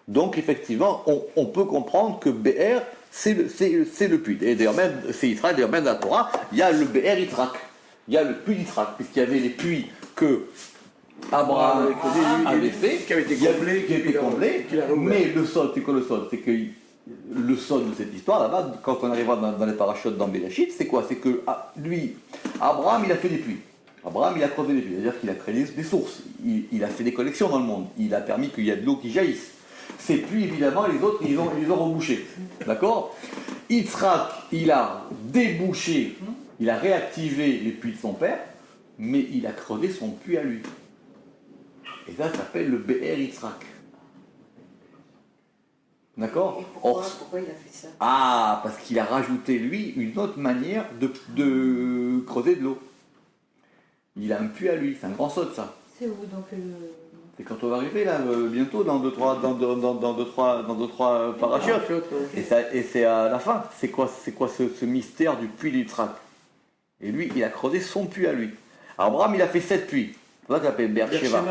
Speaker 2: Donc, effectivement, on peut comprendre que Be'er, c'est le puits. Et d'ailleurs, même, c'est Yitzhak, d'ailleurs, même dans la Torah, il y a le Be'er Yitzhak. Il y a le puits d'Yitzhak, puisqu'il y avait les puits que Abraham avait fait,
Speaker 1: qui avait été comblé,
Speaker 2: mais le sol, c'est quoi le sol? C'est que le sol de cette histoire là-bas, quand on arrivera dans les parachutes dans Bereshit, c'est quoi? C'est que lui, Abraham, il a fait des puits. Abraham, il a creusé des puits, c'est-à-dire qu'il a créé des sources. Il a fait des collections dans le monde. Il a permis qu'il y ait de l'eau qui jaillisse. Ces puits, évidemment, les autres, ils ont rebouché. D'accord? Yitzhak, il a débouché, il a réactivé les puits de son père, mais il a creusé son puits à lui. Et ça s'appelle le Be'er Yitzhak. D'accord?
Speaker 4: Et pourquoi il a fait ça?
Speaker 2: Ah, parce qu'il a rajouté, lui, une autre manière de creuser de l'eau. Il a un puits à lui, c'est un grand saut, ça.
Speaker 5: C'est où donc
Speaker 2: C'est quand on va arriver là, bientôt, dans 2-3 parachutes. Et c'est à la fin. C'est quoi ce mystère du puits d'Yitzhak? Et lui, il a creusé son puits à lui. Abraham, il a fait 7 puits. C'est ça qu'on appelle Be'er-Sheva.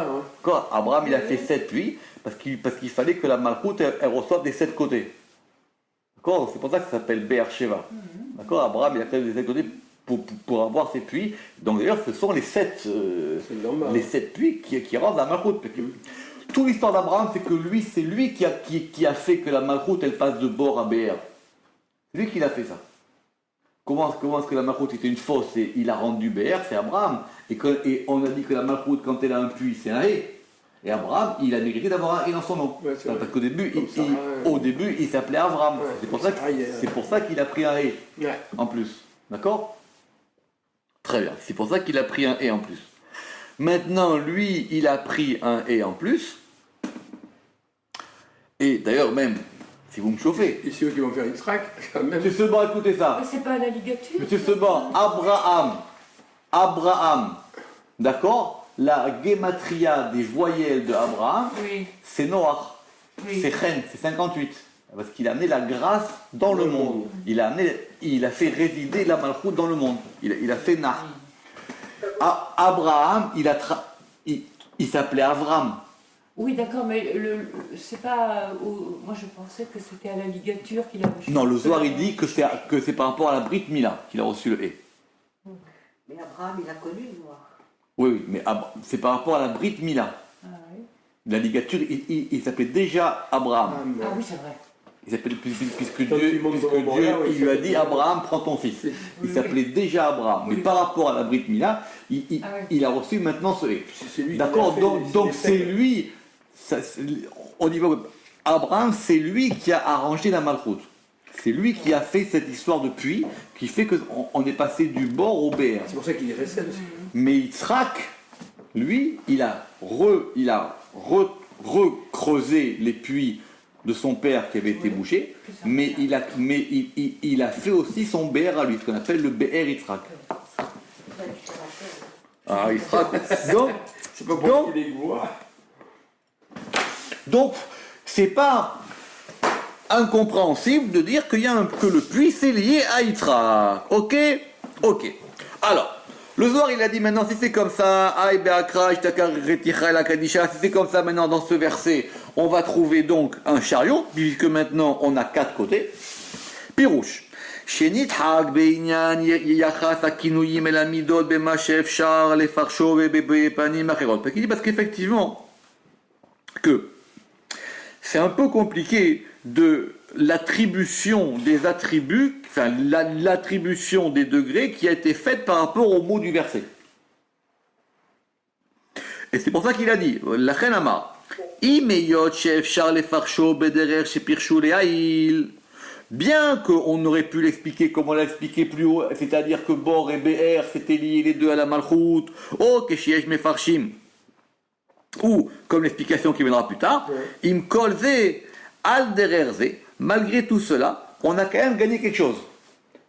Speaker 2: Abraham, il a fait 7 puits parce qu'il fallait que la Malchut, elle reçoive des 7 côtés. D'accord? C'est pour ça que ça s'appelle Be'er-Sheva. D'accord? Abraham, il a fait des 7 côtés pour avoir ces puits. Donc d'ailleurs, ce sont les 7 puits qui rendent la Malchut. Toute l'histoire d'Abraham, c'est que c'est lui qui a fait que la Malchut, elle passe de bord à BR. C'est lui qui a fait ça. Comment est-ce que la Malchut était une fosse et il a rendu BR? C'est Abraham. Et on a dit que la Malchut, quand elle a un puits, c'est un hé. Et Abraham, il a mérité d'avoir un hé dans son nom.
Speaker 1: Ouais,
Speaker 2: parce qu'au début, il s'appelait Abraham.
Speaker 1: Ouais,
Speaker 2: c'est pour ça qu'il a pris un hé en plus. D'accord? Très bien. C'est pour ça qu'il a pris un hé en plus. Maintenant, lui, il a pris un hé en plus. Et d'ailleurs, même, si vous me chauffez.
Speaker 1: Et c'est eux qui vont faire Yitzhak, quand même.
Speaker 2: Monsieur Seban, écoutez ça.
Speaker 5: Mais c'est pas la ligature.
Speaker 2: Monsieur Seban, Abraham, d'accord? La gématria des voyelles de Abraham,
Speaker 5: Oui.
Speaker 2: c'est Noach.
Speaker 5: Oui.
Speaker 2: C'est Chen, c'est 58. Parce qu'il a amené la grâce dans le monde. Il a fait résider la Malchut dans le monde. Il a fait Nah. Abraham, il s'appelait Avram.
Speaker 5: Oui, d'accord, mais c'est pas. Moi, je pensais que c'était à la ligature qu'il a reçu.
Speaker 2: Non, le Zohar, il dit que c'est par rapport à la Brit Mila qu'il a reçu le hé.
Speaker 4: Mais Abraham, il a connu le noir.
Speaker 2: Oui, mais c'est par rapport à la Brit Mila.
Speaker 5: Ah, oui.
Speaker 2: La ligature, il s'appelait déjà Abraham.
Speaker 5: Ah oui, c'est vrai.
Speaker 2: Il s'appelait, puisque Dieu il lui a dit Abraham, prends ton fils. Il s'appelait déjà Abraham. Mais par rapport à la Brit Mila, il a reçu maintenant ce hé. D'accord, donc c'est lui. Au niveau Abraham, c'est lui qui a arrangé la Malchut. C'est lui qui a fait cette histoire de puits qui fait qu'on est passé du bord au BR.
Speaker 1: C'est pour ça qu'il est resté aussi.
Speaker 2: Mais Yitzhak, lui, il a recreusé les puits de son père qui avait été bouché, mais il a fait aussi son BR à lui, ce qu'on appelle le BR Yitzhak. Ah, Yitzhak.
Speaker 1: C'est pas pour qu'il les voit.
Speaker 2: Donc, c'est pas incompréhensible de dire que le puits c'est lié à Yitzhak. Ok. Alors, le Zohar il a dit maintenant, si c'est comme ça, si c'est comme ça maintenant dans ce verset, on va trouver donc un chariot, puisque maintenant on a 4 côtés. Pirouche. שנדחק בעניין יחס הכינויים אל המידות במה שאפשר לפרשו ובפנים אחרות. Parce qu'effectivement, c'est un peu compliqué de l'attribution des attributs, enfin l'attribution des degrés qui a été faite par rapport au mot du verset. Et c'est pour ça qu'il a dit, לכן אמר, אם היות שאפשר לפרשו בדרך שפירשו לעיל, bien qu'on aurait pu l'expliquer comme on l'a expliqué plus haut, c'est-à-dire que Bor et BR c'était lié les deux à la Malchut, כשיש מפרשים, ou comme l'explication qui viendra plus tard, im kolze al dererze, malgré tout cela, on a quand même gagné quelque chose.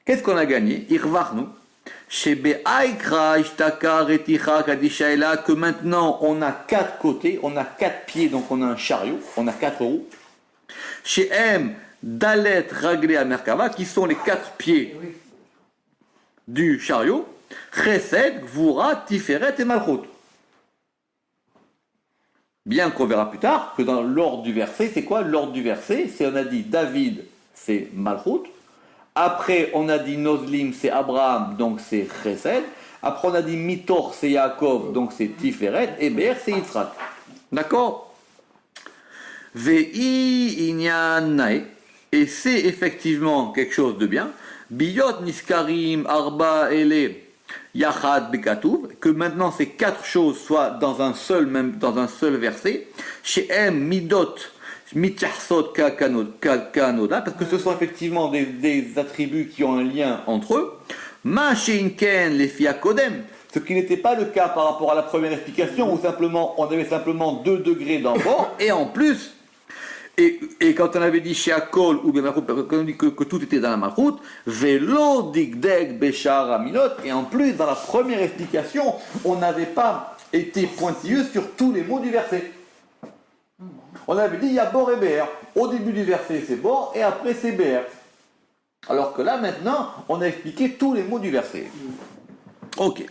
Speaker 2: Qu'est-ce qu'on a gagné? Irvarnu, que maintenant on a 4 côtés, on a 4 pieds, donc on a un chariot, on a 4 roues. Chez M, Dalet, Raglé, Merkava, qui sont les 4 pieds du chariot, Chesed, Gvura, Tiferet et Malchut. Bien qu'on verra plus tard que dans l'ordre du verset, c'est quoi l'ordre du verset? C'est, on a dit David, c'est Malchut. Après, on a dit Nozlim, c'est Abraham, donc c'est Chesed. Après, on a dit Mitor, c'est Yaakov, donc c'est Tiferet. Et Ber, c'est Yitzhak. D'accord? Ve'i Inyan et c'est effectivement quelque chose de bien. Biyot Niskarim, Arba, Ele, Yachad, Bekatouv, que maintenant ces 4 choses soient dans un seul verset. Chez M, Midot, Mitchachsot, Kanoda, parce que ce sont effectivement des attributs qui ont un lien entre eux. Ma Sheinken, les Fiakodem, ce qui n'était pas le cas par rapport à la première explication, où on avait simplement 2 degrés dans bord, et en plus, et quand on avait dit chez Akol, ou bien quand on dit que tout était dans la Malchut, Velo Digdeg Beshar Aminot, et en plus, dans la première explication, on n'avait pas été pointilleux sur tous les mots du verset. On avait dit il y a Bor et BR. Au début du verset c'est Bor et après c'est BR. Alors que là maintenant on a expliqué tous les mots du verset. Ok.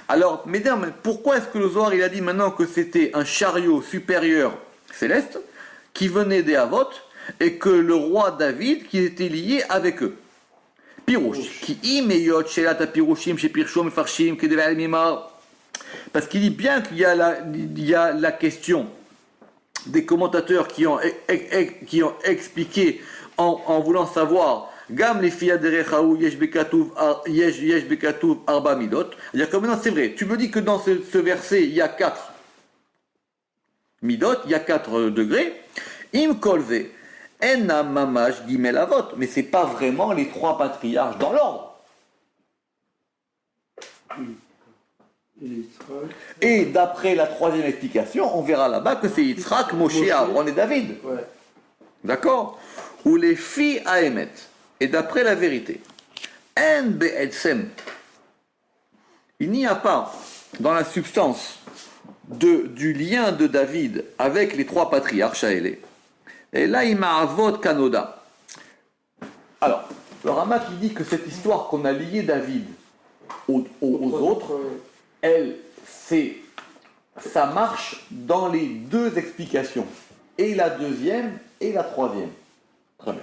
Speaker 2: Alors, mesdames, pourquoi est-ce que le Zohar il a dit maintenant que c'était un chariot supérieur céleste qui venait des Havot? et que le roi David qui était lié avec eux. Pirouche. Qui imeyot shelat pirouchim chez Pirsho mefarshim kedeva mimar. Parce qu'il dit bien qu'il y a la question des commentateurs qui ont expliqué en voulant savoir Gam les filles derechaou yesh bekatuv arba midot. C'est-à-dire que maintenant c'est vrai, tu me dis que dans ce verset il y a 4 midot, il y a 4 degrés. Im kolze enna mamash gimel avot, mais c'est pas vraiment les 3 patriarches dans l'ordre. Et d'après la 3e explication, on verra là-bas que c'est Yitzhak, Moshe, Aaron et David.
Speaker 1: Ouais.
Speaker 2: D'accord? Ou les filles à Emet. Et d'après la vérité. En be'etzem. Il n'y a pas dans la substance du lien de David avec les 3 patriarches à Élé. Et là, il m'a avot kanoda. Alors, le Ramak il dit que cette histoire qu'on a liée David aux autres, ça marche dans les 2 explications, et la 2e et la 3e. Très bien.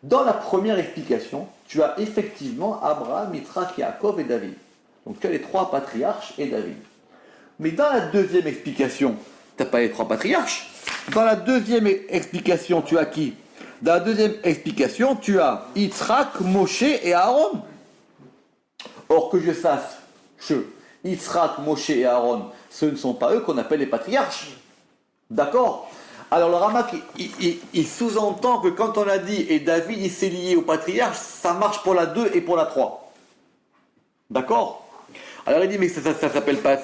Speaker 2: Dans la première explication, tu as effectivement Abraham, Yitzhak, Yaakov et David. Donc tu as les 3 patriarches et David. Mais dans la 2e explication, tu n'as pas les 3 patriarches. Dans la 2e explication, tu as qui? Dans la 2e explication, tu as Yitzhak, Moshe et Aaron. Or que je sache, Yitzhak, Moshe et Aaron, ce ne sont pas eux qu'on appelle les patriarches. D'accord? Alors le Ramak, il sous-entend que quand on a dit et David il s'est lié au patriarche, ça marche pour la 2 et pour la 3. D'accord? Alors il dit mais ça s'appelle pas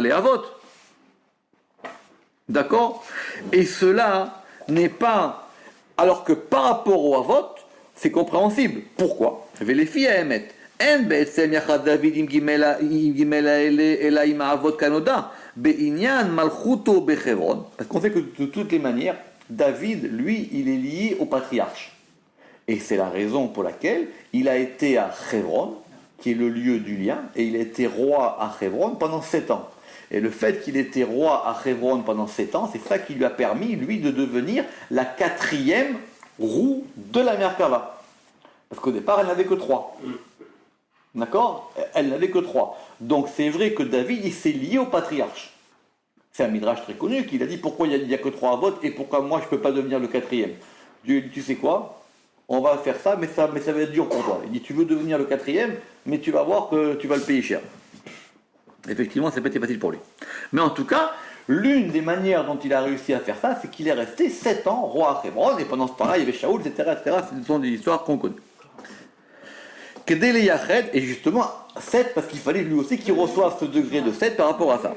Speaker 2: les Avot. D'accord? Et cela n'est pas, alors que par rapport aux Avot, c'est compréhensible. Pourquoi? Les filles à Emet. En בעצם יחד דוד עם גימל האלה אלא עם האבות כנודע בעניין מלכותו בחברון. Parce qu'on sait que de toutes les manières, David, lui, il est lié au patriarche. Et c'est la raison pour laquelle il a été à Hebron, qui est le lieu du lien, et il a été roi à Hebron pendant 7 ans. Et le fait qu'il était roi à Hebron pendant 7 ans, c'est ça qui lui a permis, lui, de devenir la 4e roue de la Merkava. Parce qu'au départ, elle n'avait que 3. D'accord? Elle n'avait que 3. Donc c'est vrai que David, il s'est lié au patriarche. C'est un midrash très connu qui a dit pourquoi il n'y a que 3 votes et pourquoi moi je ne peux pas devenir le 4e. Dieu dit, tu sais quoi? On va faire ça, mais ça va être dur pour toi. Il dit, tu veux devenir le 4e, mais tu vas voir que tu vas le payer cher. Effectivement, ça n'a pas été facile pour lui. Mais en tout cas, l'une des manières dont il a réussi à faire ça, c'est qu'il est resté 7 ans roi à Hebron, et pendant ce temps-là, il y avait Shaoul, etc. Ce sont des histoires qu'on connaît. Et justement 7 parce qu'il fallait lui aussi qu'il reçoive ce degré de 7 par rapport à ça.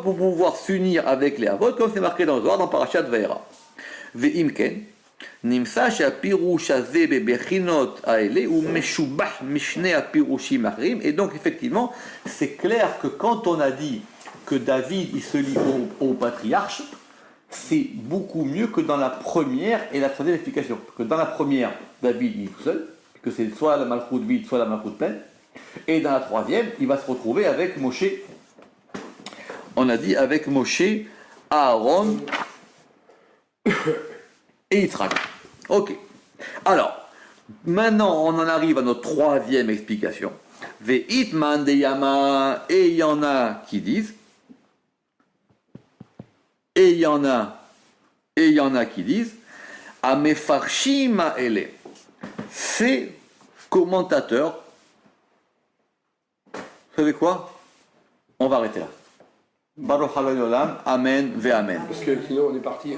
Speaker 2: Pour pouvoir s'unir avec les Avot comme c'est marqué dans le Zohar dans Parashat Vayera. Ve'imken nimsa שהפירוש הזה בבחינות האלה הוא משובח משני הפירושים האחרים. Et donc effectivement c'est clair que quand on a dit que David il se lie au patriarche, c'est beaucoup mieux que dans la première et la 3e explication. Parce que dans la première, David il est tout seul, que c'est soit la malchoute vide, soit la malchoute pleine. Et dans la 3e, il va se retrouver avec Moshe. On a dit avec Moshe, Aaron et Yitzhak. Ok. Alors, maintenant on en arrive à notre 3e explication. Ve'itman de Yama, et il y en a qui disent. Et il y en a qui disent Amefarshim Ele. Ces commentateurs, vous savez quoi? On va arrêter là. Baruch Adonai Olam, Amen ve Amen.
Speaker 1: Parce que sinon on est parti.